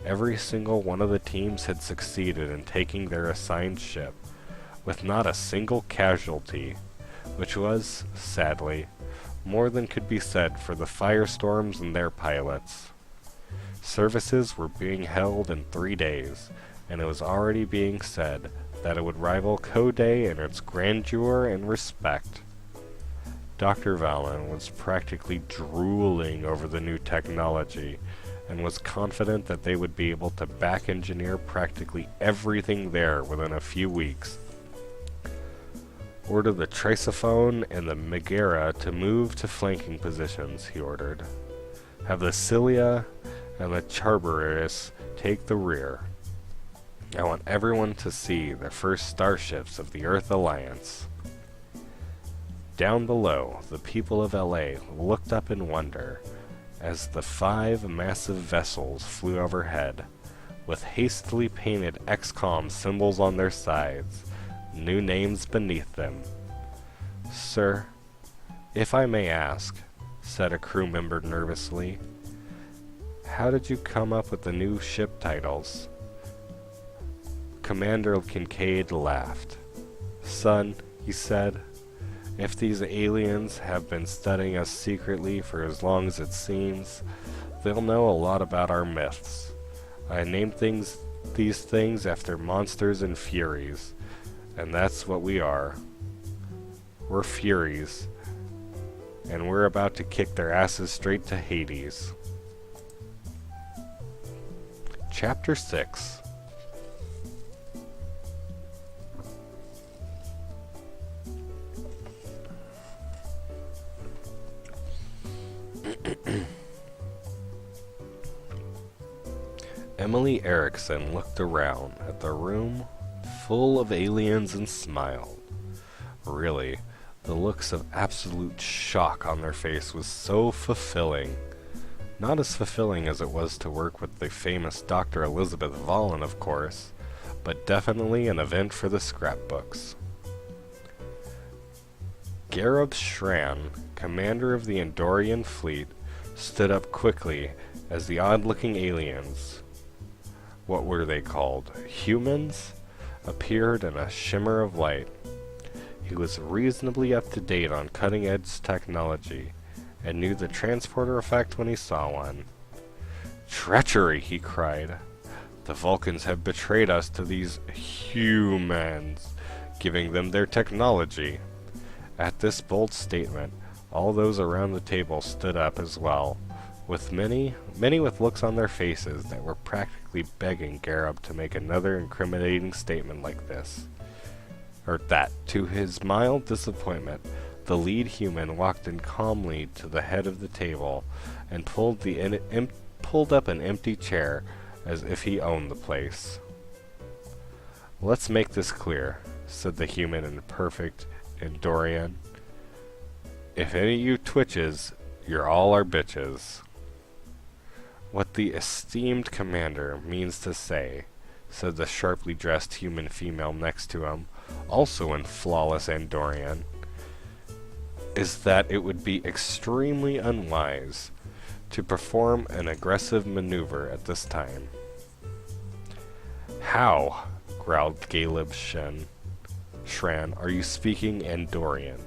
Every single one of the teams had succeeded in taking their assigned ship, with not a single casualty, which was, sadly, more than could be said for the Firestorms and their pilots. Services were being held in 3 days, and it was already being said that it would rival Coday in its grandeur and respect. Dr. Valen was practically drooling over the new technology, and was confident that they would be able to back-engineer practically everything there within a few weeks. "Order the Trisophone and the Megara to move to flanking positions," he ordered. "Have the Cilia and the Charberus take the rear. I want everyone to see the first starships of the Earth Alliance." Down below, the people of LA looked up in wonder as the 5 massive vessels flew overhead, with hastily painted XCOM symbols on their sides, new names beneath them. "Sir, if I may ask," said a crew member nervously, "how did you come up with the new ship titles?" Commander Kincaid laughed. "Son," he said, "if these aliens have been studying us secretly for as long as it seems, they'll know a lot about our myths. I named these things after monsters and furies, and that's what we are. We're furies, and we're about to kick their asses straight to Hades." Chapter 6. Emily Erickson looked around at the room full of aliens and smiled. Really, the looks of absolute shock on their face was so fulfilling. Not as fulfilling as it was to work with the famous Dr. Elizabeth Valen, of course, but definitely an event for the scrapbooks. Gareb Shran, commander of the Andorian fleet, stood up quickly as the odd-looking aliens, what were they called, humans, appeared in a shimmer of light. He was reasonably up to date on cutting-edge technology, and knew the transporter effect when he saw one. "Treachery!" he cried. "The Vulcans have betrayed us to these humans, giving them their technology." At this bold statement, all those around the table stood up as well, with many with looks on their faces that were practically begging Gareb to make another incriminating statement like this. Or that, to his mild disappointment, the lead human walked in calmly to the head of the table and pulled up an empty chair as if he owned the place. "Let's make this clear," said the human in perfect Endorian. "If any of you twitches, you're all our bitches." "What the esteemed commander means to say," said the sharply dressed human female next to him, also in flawless Andorian, "is that it would be extremely unwise to perform an aggressive maneuver at this time." "How," growled Caleb Shran, "are you speaking Andorian?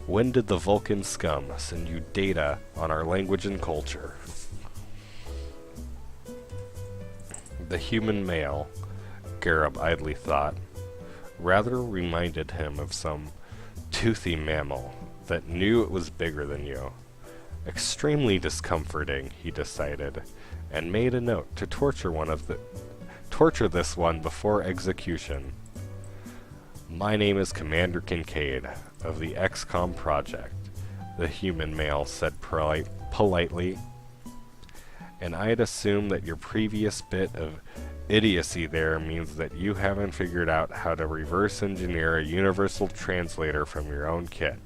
When did the Vulcan scum send you data on our language and culture?" The human male, Gareb idly thought, rather reminded him of some toothy mammal that knew it was bigger than you. Extremely discomforting, he decided, and made a note to torture this one before execution. "My name is Commander Kincaid of the XCOM project," the human male said politely, "and I'd assume that your previous bit of idiocy there means that you haven't figured out how to reverse engineer a universal translator from your own kit."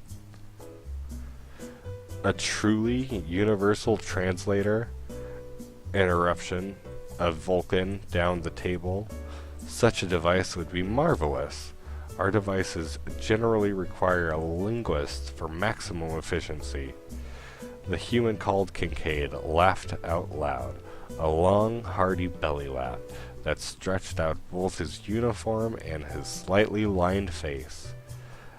"A truly universal translator?" Interruption of Vulcan down the table. "Such a device would be marvelous. Our devices generally require a linguist for maximum efficiency." The human called Kincaid laughed out loud, a long, hearty belly laugh that stretched out both his uniform and his slightly lined face.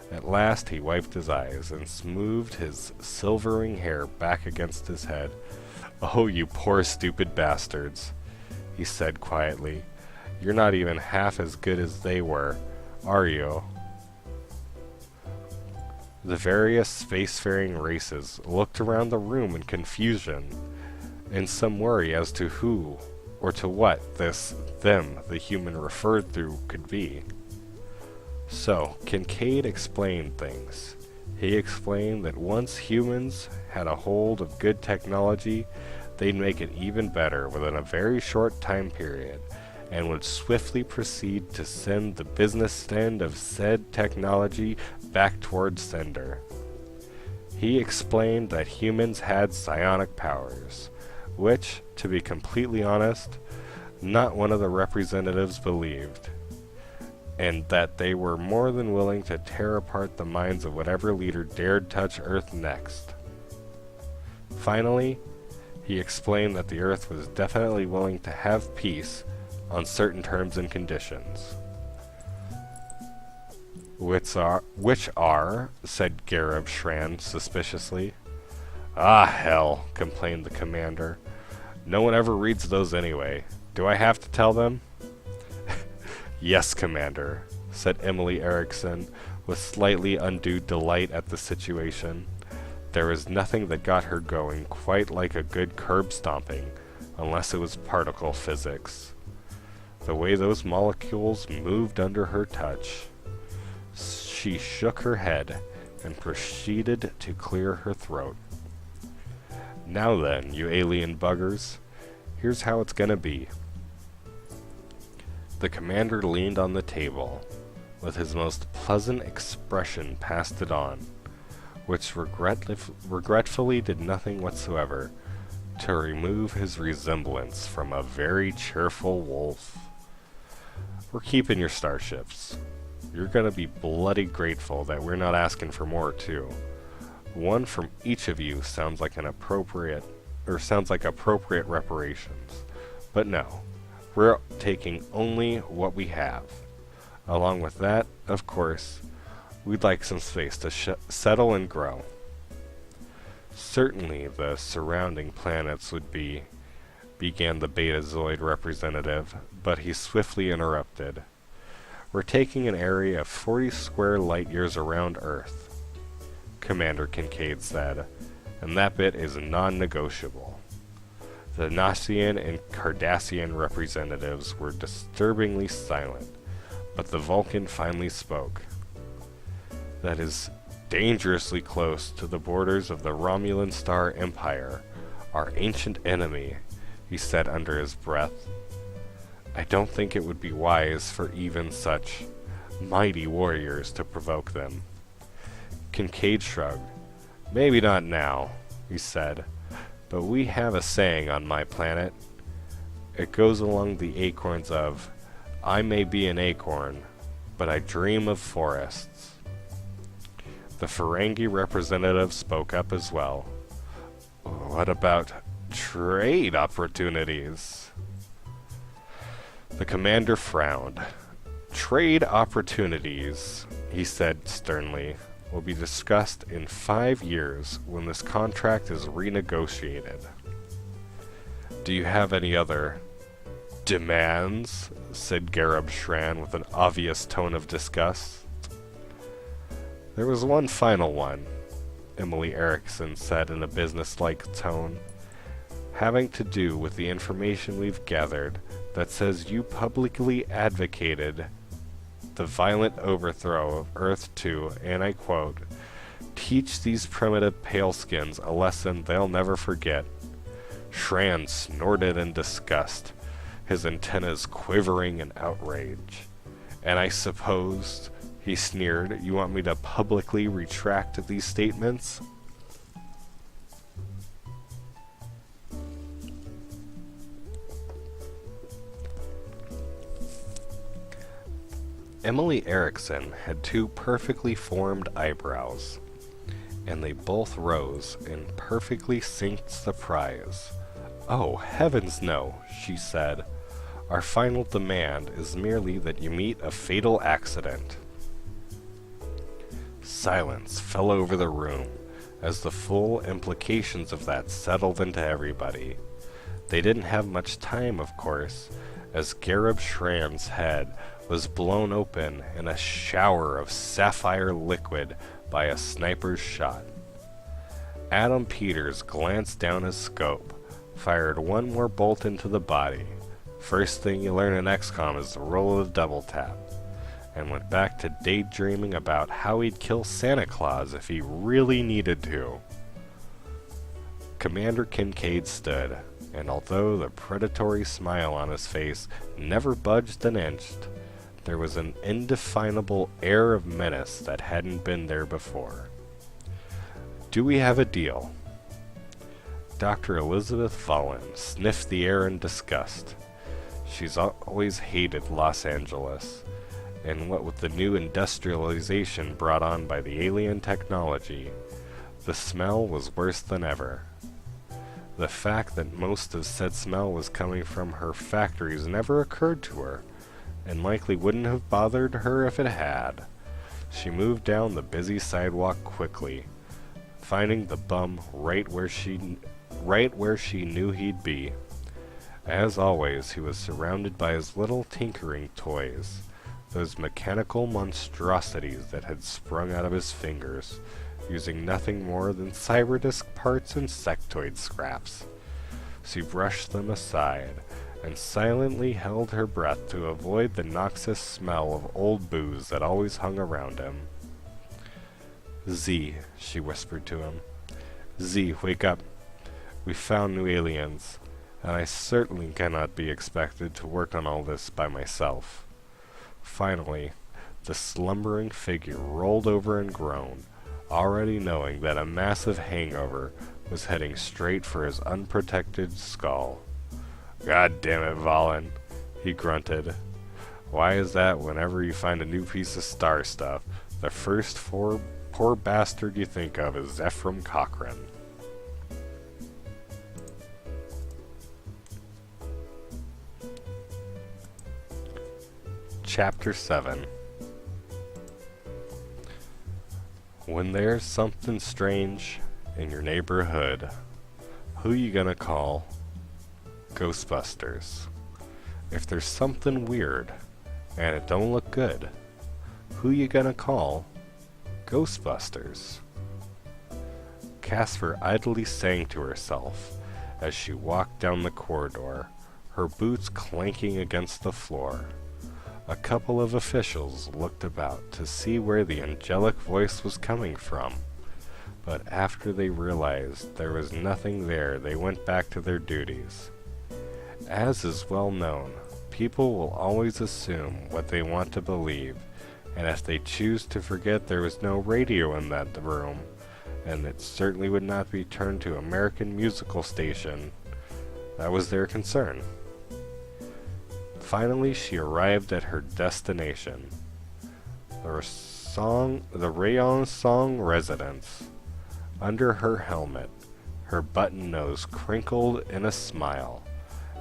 At last he wiped his eyes and smoothed his silvering hair back against his head. "Oh, you poor stupid bastards," he said quietly. "You're not even half as good as they were, are you?" The various spacefaring races looked around the room in confusion, in some worry as to who, or to what this them the human referred to could be. So, Kincaid explained things. He explained that once humans had a hold of good technology, they'd make it even better within a very short time period, and would swiftly proceed to send the business end of said technology back towards sender. He explained that humans had psionic powers, which, to be completely honest, not one of the representatives believed, and that they were more than willing to tear apart the minds of whatever leader dared touch Earth next. Finally, he explained that the Earth was definitely willing to have peace on certain terms and conditions. Which are, said Gareb Shran suspiciously. "Ah, hell," complained the commander. "No one ever reads those anyway. Do I have to tell them?" "Yes, Commander," said Emily Erickson, with slightly undue delight at the situation. There was nothing that got her going quite like a good curb stomping, unless it was particle physics. The way those molecules moved under her touch. She shook her head and proceeded to clear her throat. "Now then, you alien buggers, here's how it's gonna be." The commander leaned on the table, with his most pleasant expression passed it on, which regretfully did nothing whatsoever to remove his resemblance from a very cheerful wolf. "We're keeping your starships. You're gonna be bloody grateful that we're not asking for more, too. One from each of you sounds like appropriate reparations. But no, we're taking only what we have. Along with that, of course, we'd like some space to settle and grow." "Certainly the surrounding planets would be," began the Betazoid representative, but he swiftly interrupted. "We're taking an area of 40 square light years around Earth," Commander Kincaid said, "and that bit is non-negotiable." The Nassian and Cardassian representatives were disturbingly silent, but the Vulcan finally spoke. "That is dangerously close to the borders of the Romulan Star Empire, our ancient enemy, he said under his breath. I don't think it would be wise for even such mighty warriors to provoke them. Kincaid shrugged. Maybe not now, he said, but we have a saying on my planet. It goes along the acorns of, I may be an acorn, but I dream of forests. The Ferengi representative spoke up as well. What about trade opportunities? The commander frowned. Trade opportunities, he said sternly, will be discussed in 5 years when this contract is renegotiated. Do you have any other demands? Said Gareb Shran with an obvious tone of disgust. There was one final one, Emily Erickson said in a businesslike tone, having to do with the information we've gathered that says you publicly advocated the violent overthrow of Earth-2, and I quote, teach these primitive paleskins a lesson they'll never forget. Shran snorted in disgust, his antennas quivering in outrage. And I suppose, he sneered, you want me to publicly retract these statements? Emily Erickson had 2 perfectly formed eyebrows, and they both rose in perfectly synced surprise. Oh, heavens no, she said. Our final demand is merely that you meet a fatal accident. Silence fell over the room as the full implications of that settled into everybody. They didn't have much time, of course, as Gareb Shran's head was blown open in a shower of sapphire liquid by a sniper's shot. Adam Peters glanced down his scope, fired one more bolt into the body. First thing you learn in XCOM is the roll of the double tap, and went back to daydreaming about how he'd kill Santa Claus if he really needed to. Commander Kincaid stood, and although the predatory smile on his face never budged an inch, there was an indefinable air of menace that hadn't been there before. Do we have a deal? Dr. Elizabeth Vollen sniffed the air in disgust. She's always hated Los Angeles, and what with the new industrialization brought on by the alien technology, the smell was worse than ever. The fact that most of said smell was coming from her factories never occurred to her, and likely wouldn't have bothered her if it had. She moved down the busy sidewalk quickly, finding the bum right where she knew he'd be. As always, he was surrounded by his little tinkering toys, those mechanical monstrosities that had sprung out of his fingers, using nothing more than cyberdisk parts and sectoid scraps. She brushed them aside, and silently held her breath to avoid the noxious smell of old booze that always hung around him. Z, she whispered to him. Z, wake up. We found new aliens, and I certainly cannot be expected to work on all this by myself. Finally, the slumbering figure rolled over and groaned, already knowing that a massive hangover was heading straight for his unprotected skull. God damn it, Vollen, he grunted. Why is that whenever you find a new piece of star stuff, the first poor bastard you think of is Ephraim Cochrane? Chapter 7. When there's something strange in your neighborhood, who you gonna call? Ghostbusters. If there's something weird and it don't look good, who you gonna call? Ghostbusters. Casper idly sang to herself as she walked down the corridor, her boots clanking against the floor. A couple of officials looked about to see where the angelic voice was coming from, but after they realized there was nothing there, they went back to their duties. As is well known, people will always assume what they want to believe, and if they choose to forget there was no radio in that room, and it certainly would not be turned to American musical station, that was their concern. Finally, she arrived at her destination, the Rayon Song residence. Under her helmet, her button nose crinkled in a smile,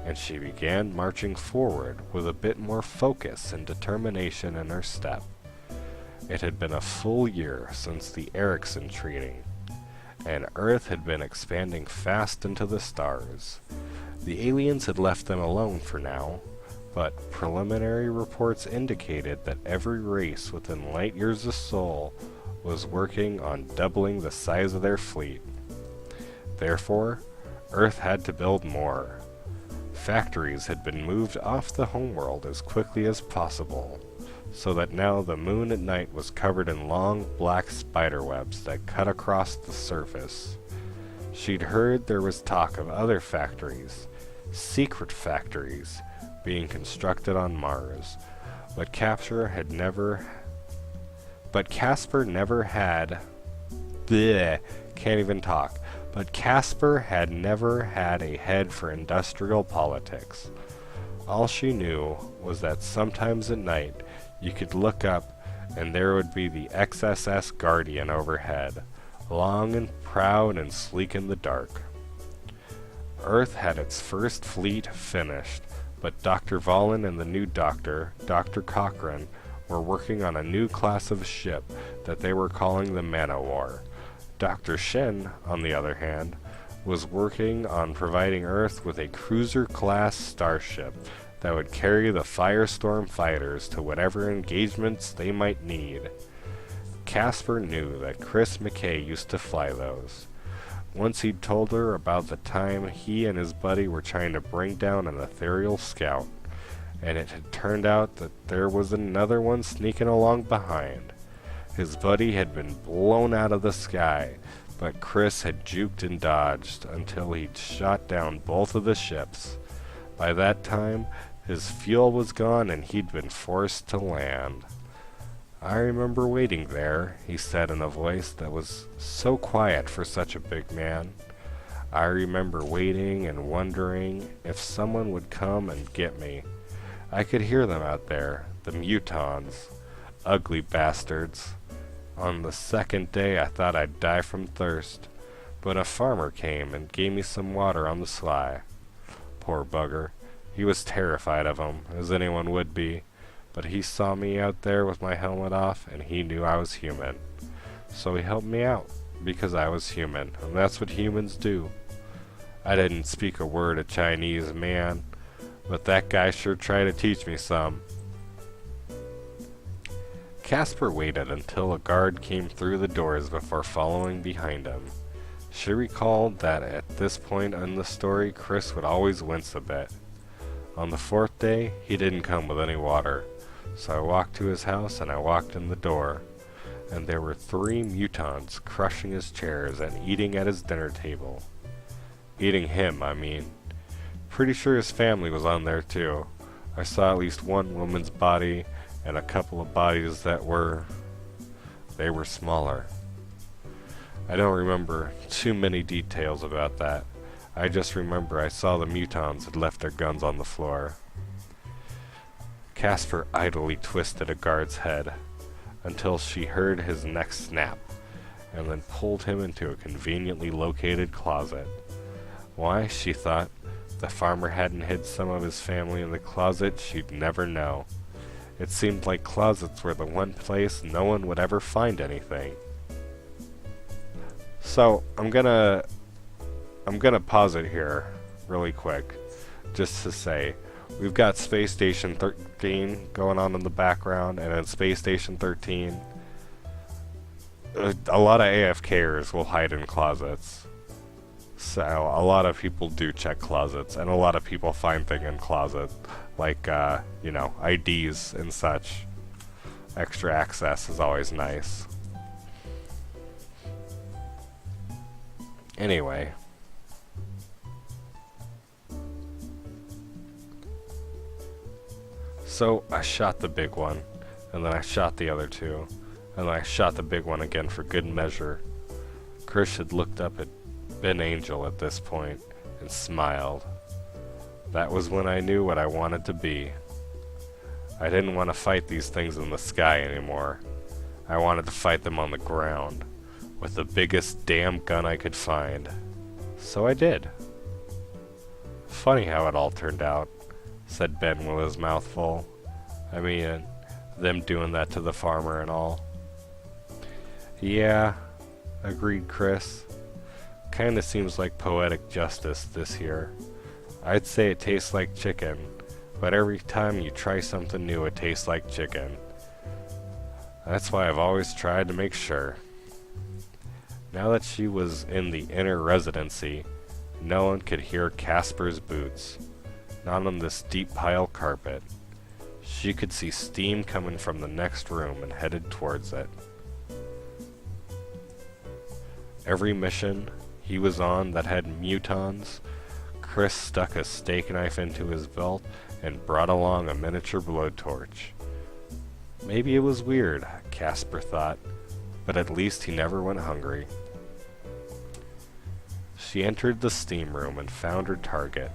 and she began marching forward with a bit more focus and determination in her step. It had been a full year since the Erickson Treaty, and Earth had been expanding fast into the stars. The aliens had left them alone for now, but preliminary reports indicated that every race within light years of Sol was working on doubling the size of their fleet. Therefore, Earth had to build more. Factories had been moved off the homeworld as quickly as possible, so that now the moon at night was covered in long black spiderwebs that cut across the surface. She'd heard there was talk of other factories, secret factories, being constructed on Mars, but Casper never had a head for industrial politics. All she knew was that sometimes at night you could look up and there would be the XSS Guardian overhead, long and proud and sleek in the dark. Earth had its first fleet finished, but Dr. Valen and the new doctor, Dr. Cochrane, were working on a new class of ship that they were calling the Manowar. Dr. Shen, on the other hand, was working on providing Earth with a cruiser-class starship that would carry the Firestorm fighters to whatever engagements they might need. Casper knew that Chris McKay used to fly those. Once he'd told her about the time he and his buddy were trying to bring down an ethereal scout, and it had turned out that there was another one sneaking along behind. His buddy had been blown out of the sky, but Chris had juked and dodged until he'd shot down both of the ships. By that time, his fuel was gone and he'd been forced to land. "I remember waiting there," he said in a voice that was so quiet for such a big man. "I remember waiting and wondering if someone would come and get me. I could hear them out there, the mutons. Ugly bastards. On the second day I thought I'd die from thirst, but a farmer came and gave me some water on the sly. Poor bugger. He was terrified of 'em, as anyone would be, but he saw me out there with my helmet off, and he knew I was human. So he helped me out, because I was human, and that's what humans do. I didn't speak a word of Chinese, man, but that guy sure tried to teach me some." Casper waited until a guard came through the doors before following behind him. She recalled that at this point in the story, Chris would always wince a bit. On the fourth day, he didn't come with any water, so I walked to his house and I walked in the door, and there were 3 mutons crushing his chairs and eating at his dinner table. Eating him, I mean. Pretty sure his family was on there too. I saw at least one woman's body and a couple of bodies that were smaller. I don't remember too many details about that. I just remember I saw the mutons had left their guns on the floor. Casper idly twisted a guard's head until she heard his neck snap, and then pulled him into a conveniently located closet. Why, she thought, the farmer hadn't hid some of his family in the closet, she'd never know. It seemed like closets were the one place no one would ever find anything. So, I'm gonna pause it here really quick, just to say, we've got Space Station 13 going on in the background, and in Space Station 13, a lot of AFKers will hide in closets. So, a lot of people do check closets, and a lot of people find things in closets, like, IDs and such. Extra access is always nice. Anyway. So I shot the big one, and then I shot the other two, and then I shot the big one again for good measure. Krish had looked up at Ben Angel at this point and smiled. That was when I knew what I wanted to be. I didn't want to fight these things in the sky anymore. I wanted to fight them on the ground, with the biggest damn gun I could find. So I did. Funny how it all turned out, said Ben with his mouth full. I mean, them doing that to the farmer and all. Yeah, agreed Chris. Kinda seems like poetic justice this here. I'd say it tastes like chicken, but every time you try something new it tastes like chicken. That's why I've always tried to make sure. Now that she was in the inner residency, no one could hear Casper's boots, not on this deep pile carpet. She could see steam coming from the next room and headed towards it. Every mission he was on that had mutons, Chris stuck a steak knife into his belt and brought along a miniature blowtorch. Maybe it was weird, Casper thought, but at least he never went hungry. She entered the steam room and found her target.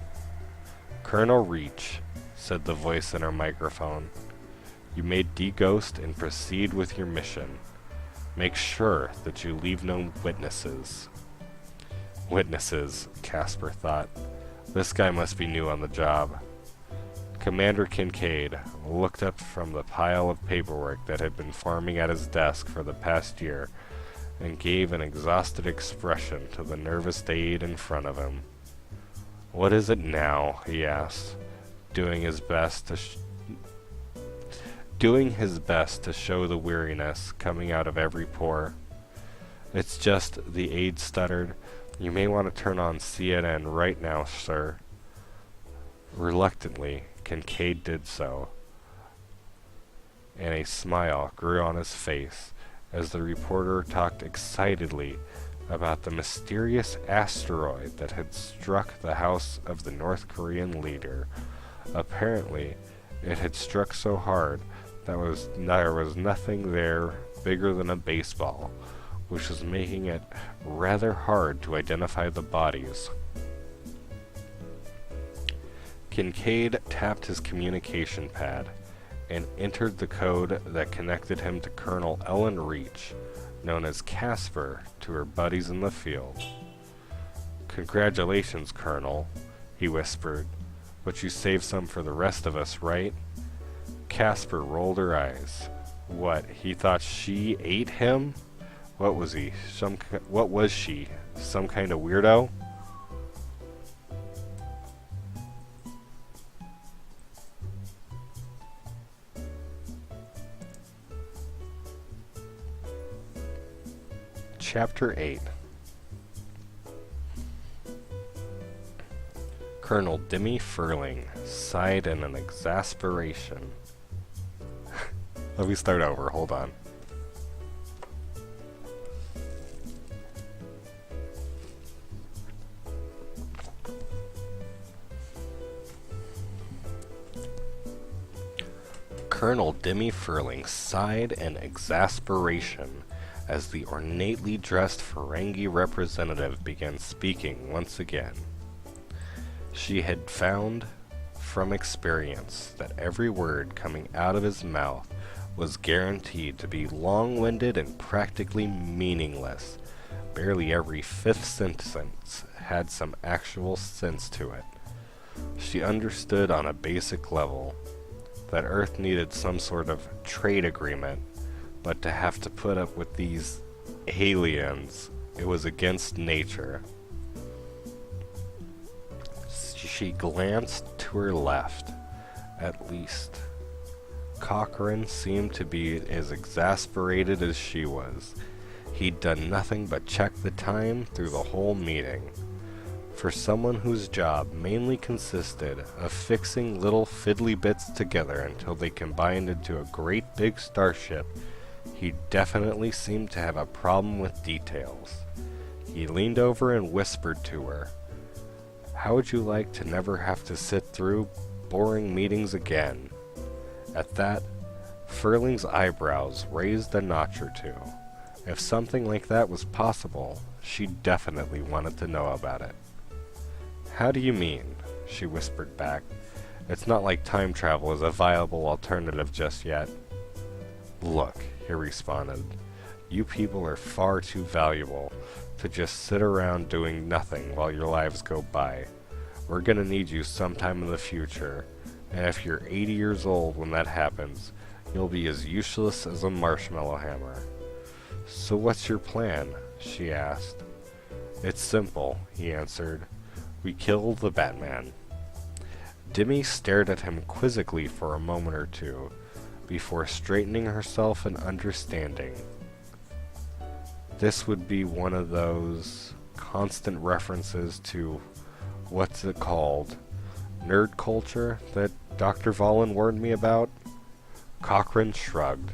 Colonel Reach, said the voice in her microphone. You may de-ghost and proceed with your mission. Make sure that you leave no witnesses. Witnesses, Casper thought. This guy must be new on the job. Commander Kincaid looked up from the pile of paperwork that had been forming at his desk for the past year and gave an exhausted expression to the nervous aide in front of him. What is it now? He asked, doing his best to show the weariness coming out of every pore. It's just, the aide stuttered. You may want to turn on CNN right now, sir. Reluctantly, Kincaid did so, and a smile grew on his face as the reporter talked excitedly about the mysterious asteroid that had struck the house of the North Korean leader. Apparently, it had struck so hard that there was nothing there bigger than a baseball, which was making it rather hard to identify the bodies. Kincaid tapped his communication pad and entered the code that connected him to Colonel Ellen Reach, known as Casper to her buddies in the field. Congratulations, Colonel, he whispered, but you saved some for the rest of us, right? Casper rolled her eyes. What, he thought she ate him? What was he? What was she? Some kind of weirdo? Chapter 8. Colonel Dimmy Furling sighed in an exasperation. Let me start over, hold on. Colonel Dimmy Furling sighed in exasperation as the ornately dressed Ferengi representative began speaking once again. She had found from experience that every word coming out of his mouth was guaranteed to be long-winded and practically meaningless. Barely every fifth sentence had some actual sense to it. She understood on a basic level that Earth needed some sort of trade agreement, but to have to put up with these aliens, it was against nature. She glanced to her left. At least Cochrane seemed to be as exasperated as she was. He'd done nothing but check the time through the whole meeting. For someone whose job mainly consisted of fixing little fiddly bits together until they combined into a great big starship, he definitely seemed to have a problem with details. He leaned over and whispered to her, "How would you like to never have to sit through boring meetings again?" At that, Furling's eyebrows raised a notch or two. If something like that was possible, she definitely wanted to know about it. "How do you mean?" she whispered back. "It's not like time travel is a viable alternative just yet." "Look," he responded, "you people are far too valuable to just sit around doing nothing while your lives go by. We're gonna need you sometime in the future, and if you're 80 years old when that happens, you'll be as useless as a marshmallow hammer." "So what's your plan?" she asked. "It's simple," he answered. "We kill the Batman." Demi stared at him quizzically for a moment or two, before straightening herself and understanding. This would be one of those constant references to, what's it called, nerd culture that Dr. Valen warned me about? Cochrane shrugged.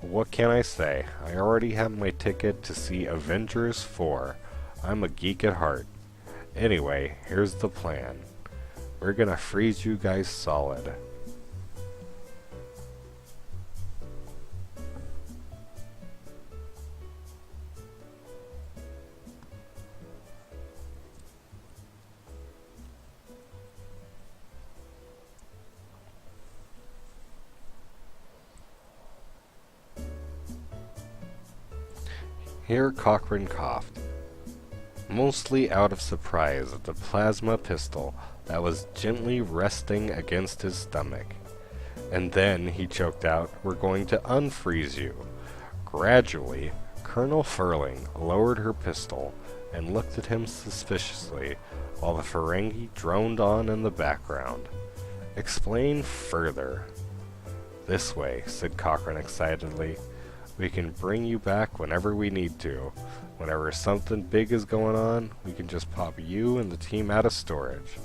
"What can I say? I already have my ticket to see Avengers 4. I'm a geek at heart. Anyway, here's the plan. We're gonna freeze you guys solid." Here Cochrane coughed, mostly out of surprise at the plasma pistol that was gently resting against his stomach. And then he choked out, "We're going to unfreeze you." Gradually, Colonel Furling lowered her pistol and looked at him suspiciously while the Ferengi droned on in the background. "Explain further." "This way," said Cochrane excitedly. "We can bring you back whenever we need to. Whenever something big is going on, we can just pop you and the team out of storage.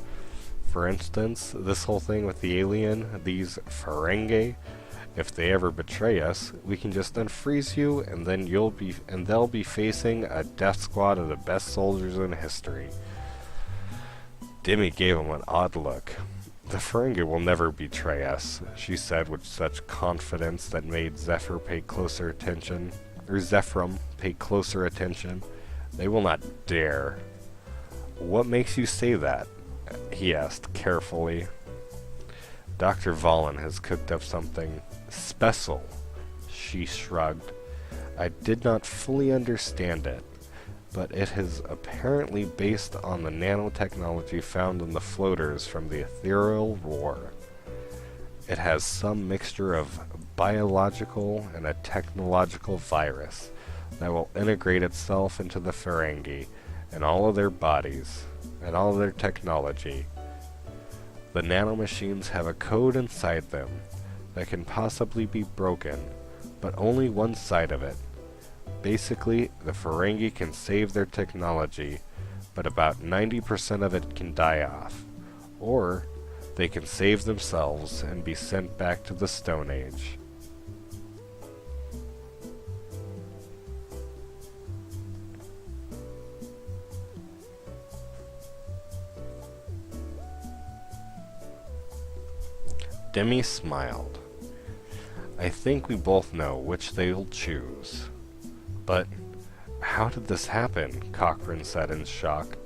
For instance, this whole thing with the alien, these Ferengi, if they ever betray us, we can just unfreeze you, and then they'll be facing a death squad of the best soldiers in history." Demi gave him an odd look. "The Ferengi will never betray us," she said with such confidence that made Zephyr pay closer attention. Zephram pay closer attention. "They will not dare." "What makes you say that?" he asked carefully. "Dr. Valen has cooked up something special," she shrugged. "I did not fully understand it, but it is apparently based on the nanotechnology found in the floaters from the Ethereal War. It has some mixture of biological and a technological virus that will integrate itself into the Ferengi and all of their bodies and all of their technology. The nanomachines have a code inside them that can possibly be broken, but only one side of it. Basically, the Ferengi can save their technology, but about 90% of it can die off. Or they can save themselves and be sent back to the Stone Age." Demi smiled. "I think we both know which they'll choose." "But how did this happen?" Cochrane said in shock.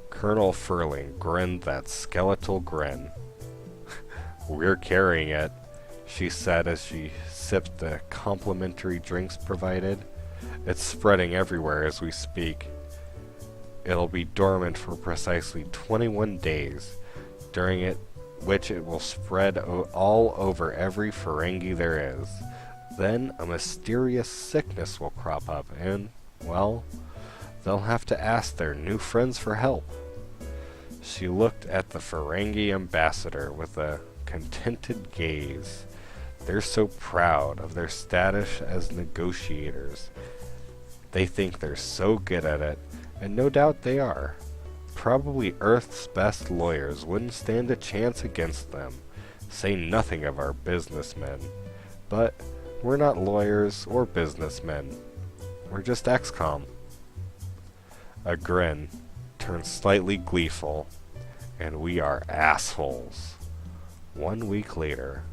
Colonel Furling grinned that skeletal grin. "We're carrying it," she said as she sipped the complimentary drinks provided. "It's spreading everywhere as we speak. It'll be dormant for precisely 21 days, during which it will spread all over every Ferengi there is. Then a mysterious sickness will crop up and, well, they'll have to ask their new friends for help." She looked at the Ferengi ambassador with a contented gaze. They're so proud of their status as negotiators. They think they're so good at it, and no doubt they are. Probably Earth's best lawyers wouldn't stand a chance against them, say nothing of our businessmen. But we're not lawyers or businessmen. We're just XCOM. A grin turned slightly gleeful. "And we are assholes." 1 week later,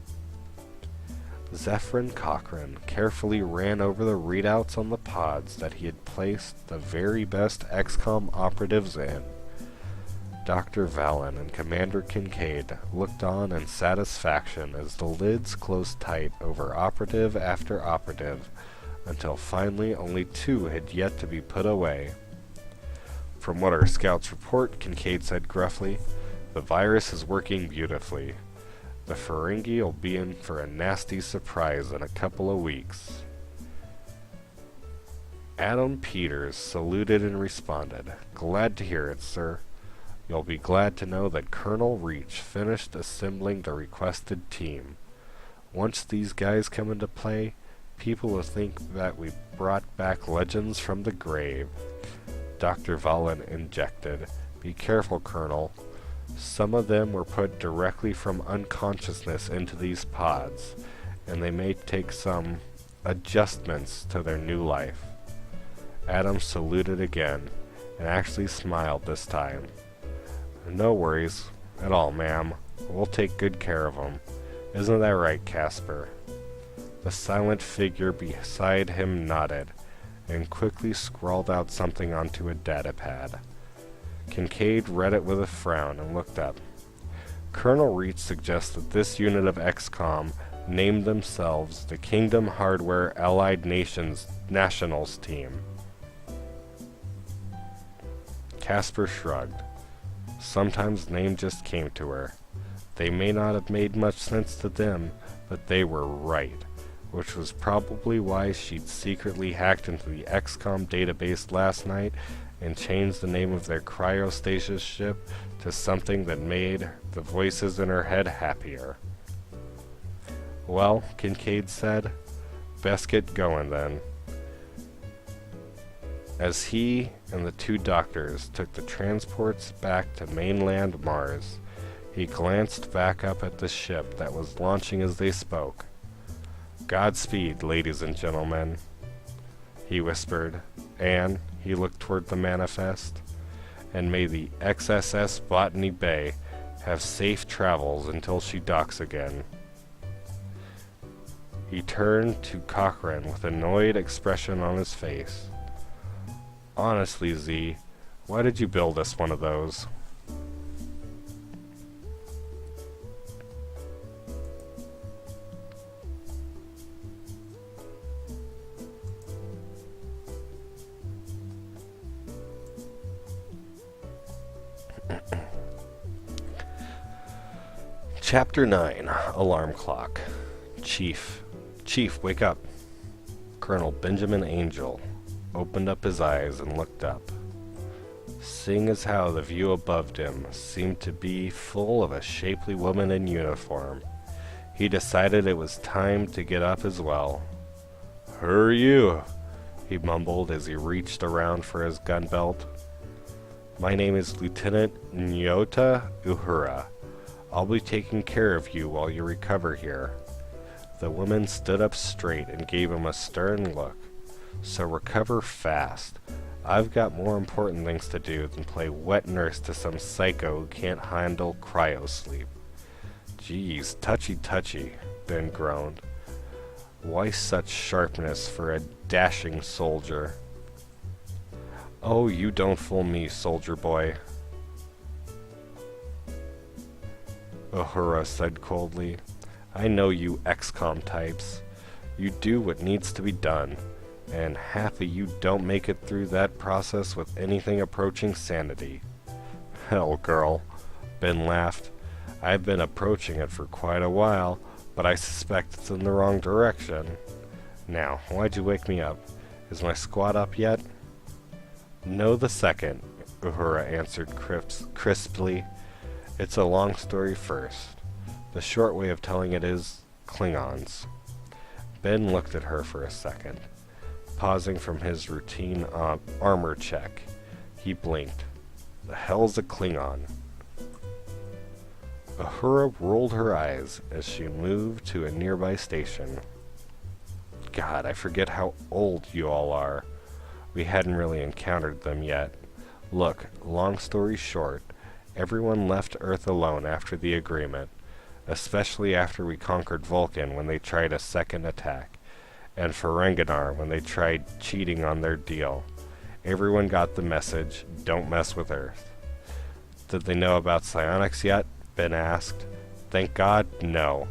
Zephyrin Cochrane carefully ran over the readouts on the pods that he had placed the very best XCOM operatives in. Dr. Vallon and Commander Kincaid looked on in satisfaction as the lids closed tight over operative after operative, until finally only 2 had yet to be put away. From what our scouts report, Kincaid said gruffly, the virus is working beautifully. The Ferengi will be in for a nasty surprise in a couple of weeks. Adam Peters saluted and responded, glad to hear it, sir. You'll be glad to know that Colonel Reach finished assembling the requested team. Once these guys come into play, people will think that we brought back legends from the grave. Dr. Vallon injected, be careful, Colonel. Some of them were put directly from unconsciousness into these pods, and they may take some adjustments to their new life. Adam saluted again, and actually smiled this time. No worries at all, ma'am. We'll take good care of them. Isn't that right, Casper? The silent figure beside him nodded, and quickly scrawled out something onto a datapad. Kincaid read it with a frown and looked up. Colonel Reach suggests that this unit of XCOM named themselves the Kingdom Hardware Allied Nationals Team. Casper shrugged. Sometimes the name just came to her. They may not have made much sense to them, but they were right, which was probably why she'd secretly hacked into the XCOM database last night and changed the name of their cryostasis ship to something that made the voices in her head happier. Well, Kincaid said, best get going then. As he and the 2 doctors took the transports back to mainland Mars, he glanced back up at the ship that was launching as they spoke. Godspeed, ladies and gentlemen, he whispered, and he looked toward the manifest, and may the XSS Botany Bay have safe travels until she docks again. He turned to Cochrane with an annoyed expression on his face. Honestly, Z, why did you build us one of those? Chapter 9, Alarm Clock. Chief, wake up. Colonel Benjamin Angel opened up his eyes and looked up. Seeing as how the view above him seemed to be full of a shapely woman in uniform, he decided it was time to get up as well. "Who are you?" he mumbled as he reached around for his gun belt. "My name is Lieutenant Nyota Uhura. I'll be taking care of you while you recover here." The woman stood up straight and gave him a stern look. "So recover fast. I've got more important things to do than play wet nurse to some psycho who can't handle cryosleep." "Geez, touchy, Ben groaned. "Why such sharpness for a dashing soldier?" "Oh, you don't fool me, soldier boy," Uhura said coldly. "I know you XCOM types. You do what needs to be done, and half of you don't make it through that process with anything approaching sanity." "Hell, girl," Ben laughed. "I've been approaching it for quite a while, but I suspect it's in the wrong direction. Now, why'd you wake me up? Is my squad up yet?" "No, the second," Uhura answered crisply. "It's a long story first. The short way of telling it is Klingons." Ben looked at her for a second, pausing from his routine armor check. He blinked. "The hell's a Klingon?" Uhura rolled her eyes as she moved to a nearby station. "God, I forget how old you all are. We hadn't really encountered them yet. Look, long story short, everyone left Earth alone after the agreement. especially after we conquered Vulcan when they tried a second attack, and Ferenginar when they tried cheating on their deal. Everyone got the message, don't mess with Earth. Did they know about psionics yet? Ben asked. Thank God, no.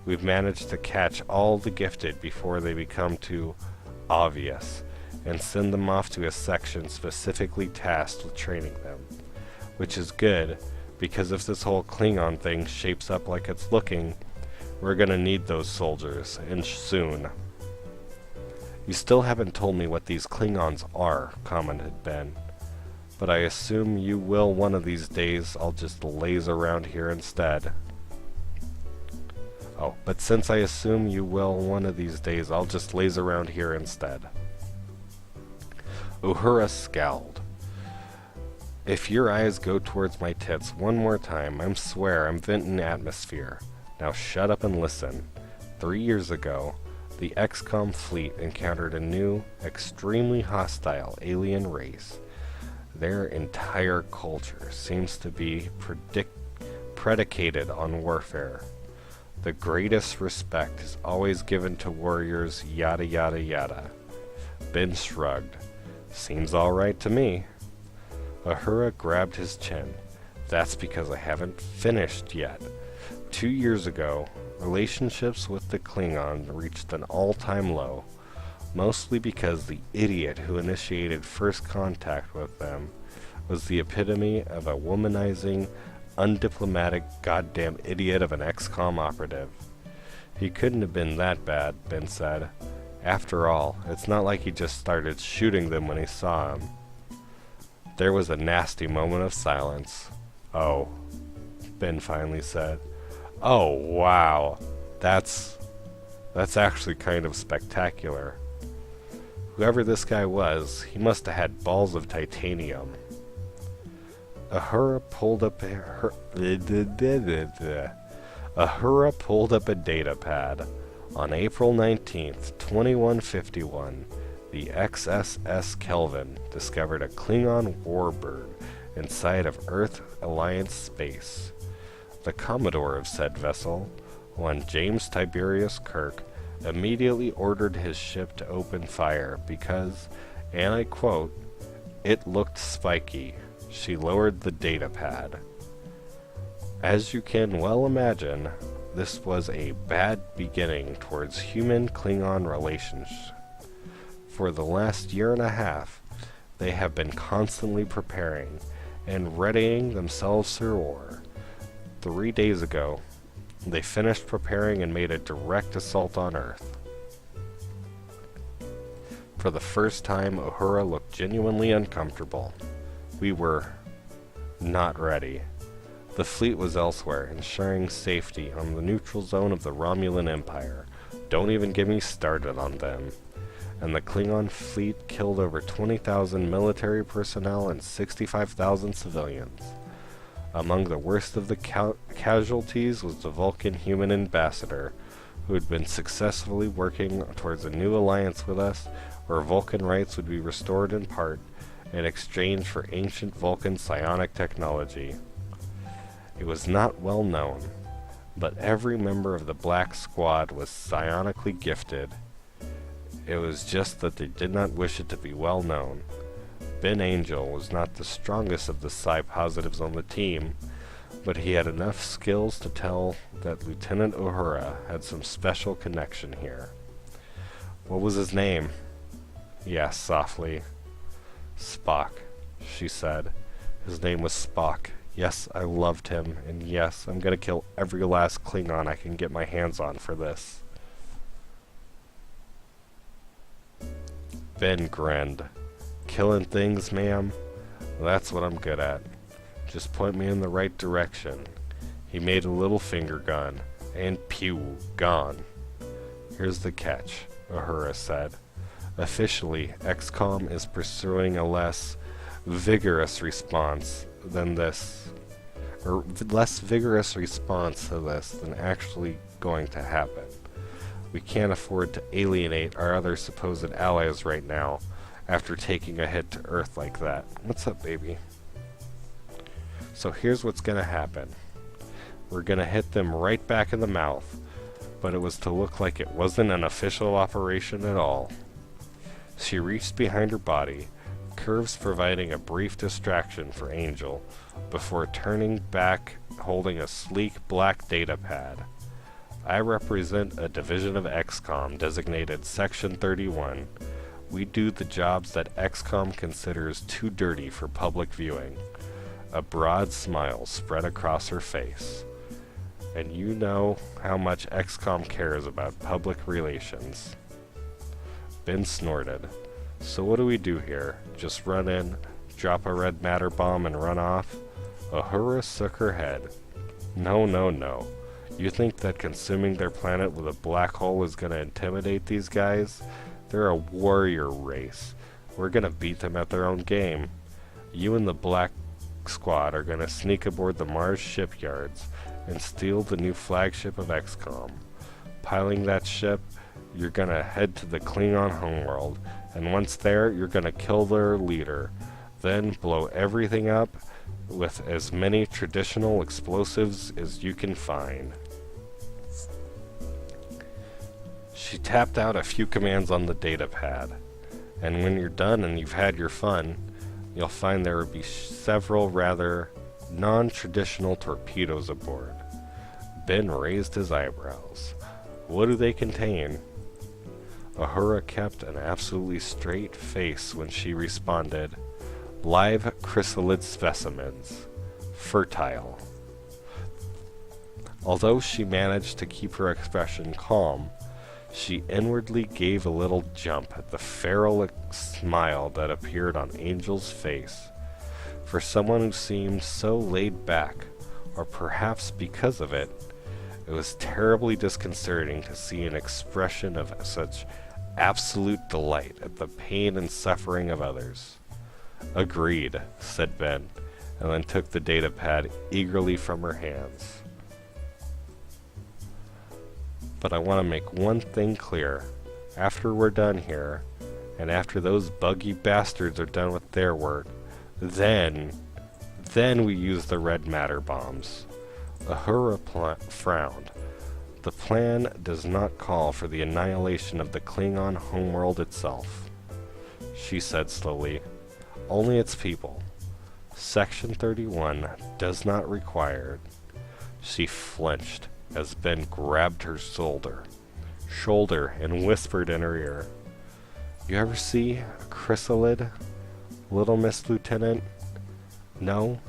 We've managed to catch all the gifted before they become too obvious, and send them off to a section specifically tasked with training them. Which is good, because if this whole Klingon thing shapes up like it's looking, we're gonna need those soldiers, and soon. You still haven't told me what these Klingons are, commented Ben. But I assume you will one of these days. I'll just laze around here instead. Oh, but since I assume you will one of these days, I'll just laze around here instead. Uhura scowled. If your eyes go towards my tits one more time, I swear I'm venting atmosphere. Now shut up and listen. 3 years ago, the XCOM fleet encountered a new, extremely hostile alien race. Their entire culture seems to be predicated on warfare. The greatest respect is always given to warriors, yada yada yada. Ben shrugged. Seems alright to me. Uhura grabbed his chin. That's because I haven't finished yet. 2 years ago, relationships with the Klingon reached an all-time low, mostly because the idiot who initiated first contact with them was the epitome of a womanizing, undiplomatic, goddamn idiot of an XCOM operative. He couldn't have been that bad, Ben said. After all, it's not like he just started shooting them when he saw him. There was a nasty moment of silence. Oh, Ben finally said. Oh, wow. That's actually kind of spectacular. Whoever this guy was, he must have had balls of titanium. Uhura pulled up a data pad. On April 19th, 2151, the XSS Kelvin discovered a Klingon warbird inside of Earth Alliance space. The commodore of said vessel, one James Tiberius Kirk, immediately ordered his ship to open fire because, and I quote, it looked spiky. She lowered the data pad. As you can well imagine, this was a bad beginning towards human-Klingon relations. For the last year and a half, they have been constantly preparing and readying themselves for war. 3 days ago, they finished preparing and made a direct assault on Earth. For the first time, Uhura looked genuinely uncomfortable. We were not ready. The fleet was elsewhere, ensuring safety on the neutral zone of the Romulan Empire. Don't even get me started on them. And the Klingon fleet killed over 20,000 military personnel and 65,000 civilians. Among the worst of the casualties was the Vulcan human ambassador, who had been successfully working towards a new alliance with us, where Vulcan rights would be restored in part, in exchange for ancient Vulcan psionic technology. It was not well known, but every member of the Black Squad was psionically gifted. It was just that they did not wish it to be well known. Ben Angel was not the strongest of the psi-positives on the team, but he had enough skills to tell that Lieutenant Uhura had some special connection here. What was his name? He asked softly. Spock, she said. His name was Spock. Yes, I loved him, and yes, I'm gonna kill every last Klingon I can get my hands on for this. Ben grinned. Killing things, ma'am? That's what I'm good at. Just point me in the right direction. He made a little finger gun, and pew, gone. Here's the catch, Uhura said. Officially, XCOM is pursuing a less vigorous response than this, or less vigorous response to this than actually going to happen. We can't afford to alienate our other supposed allies right now after taking a hit to Earth like that. What's up, baby? So here's what's gonna happen. We're gonna hit them right back in the mouth. But it was to look like it wasn't an official operation at all. She reached behind her body, curves providing a brief distraction for Angel, before turning back holding a sleek black data pad. I represent a division of XCOM designated Section 31. We do the jobs that XCOM considers too dirty for public viewing. A broad smile spread across her face. And you know how much XCOM cares about public relations. Ben snorted. So what do we do here? Just run in, drop a red matter bomb and run off? Uhura shook her head. No, no, no. You think that consuming their planet with a black hole is gonna intimidate these guys? They're a warrior race. We're gonna beat them at their own game. You and the Black Squad are gonna sneak aboard the Mars shipyards and steal the new flagship of XCOM. Piling that ship, you're gonna head to the Klingon homeworld, and once there, you're gonna kill their leader, then blow everything up with as many traditional explosives as you can find. She tapped out a few commands on the data pad, and when you're done and you've had your fun, you'll find there will be several rather non-traditional torpedoes aboard. Ben raised his eyebrows. What do they contain? Uhura kept an absolutely straight face when she responded, live chrysalid specimens. Fertile. Although she managed to keep her expression calm, she inwardly gave a little jump at the feral smile that appeared on Angel's face. For someone who seemed so laid back, or perhaps because of it, it was terribly disconcerting to see an expression of such absolute delight at the pain and suffering of others. Agreed, said Ben, and then took the data pad eagerly from her hands. But I want to make one thing clear. After we're done here, and after those buggy bastards are done with their work, then we use the red matter bombs. Uhura frowned. The plan does not call for the annihilation of the Klingon homeworld itself, she said slowly. Only its people. Section 31 does not require it. She flinched as Ben grabbed her shoulder and whispered in her ear, You ever see a chrysalid, little Miss Lieutenant? No?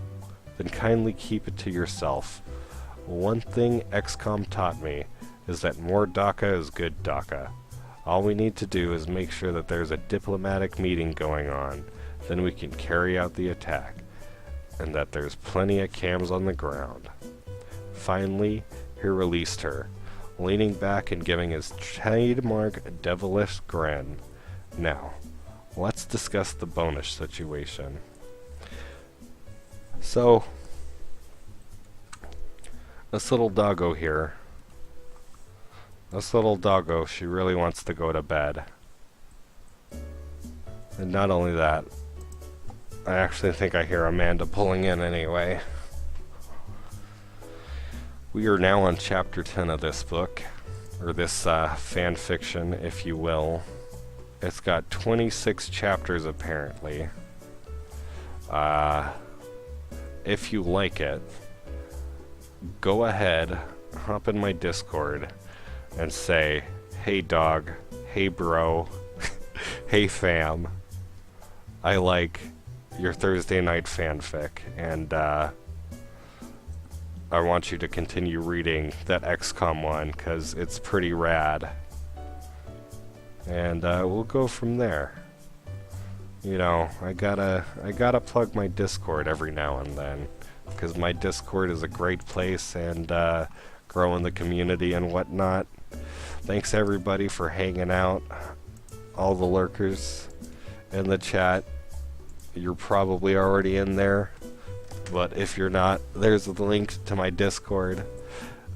Then kindly keep it to yourself. One thing XCOM taught me is that more DACA is good DACA. All we need to do is make sure that there's a diplomatic meeting going on, then we can carry out the attack, and that there's plenty of cams on the ground. Finally, he released her, leaning back and giving his trademark devilish grin. Now, let's discuss the bonus situation. So, this little doggo here, she really wants to go to bed. And not only that, I actually think I hear Amanda pulling in anyway. We are now on chapter 10 of this book, or this fan fiction, if you will. It's got 26 chapters apparently. If you like it, go ahead, hop in my Discord, and say, hey dog, hey bro, hey fam, I like your Thursday night fanfic, and I want you to continue reading that XCOM one, because it's pretty rad. And we'll go from there. You know, I gotta plug my Discord every now and then, because my Discord is a great place, and growing the community and whatnot. Thanks everybody for hanging out. All the lurkers in the chat, you're probably already in there, but if you're not, there's a link to my Discord,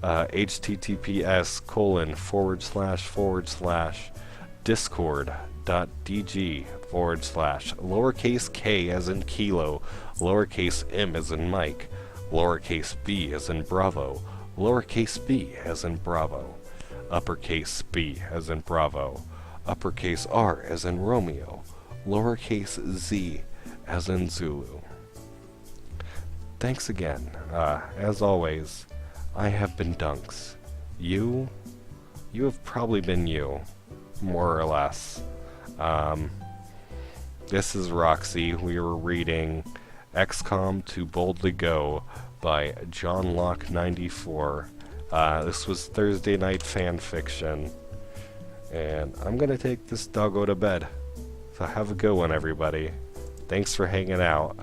https://discord.dg/lowercase k as in kilo, lowercase m as in Mike, lowercase b as in Bravo, lowercase b as in Bravo, uppercase b as in Bravo, uppercase R as in Romeo, lowercase z as in Zulu. Thanks again. As always, I have been Dunks. You have probably been you, more or less. This is Roxy. We were reading XCOM to Boldly Go by JohnLocke94. This was Thursday night fanfiction. And I'm gonna take this doggo to bed. So have a good one, everybody. Thanks for hanging out.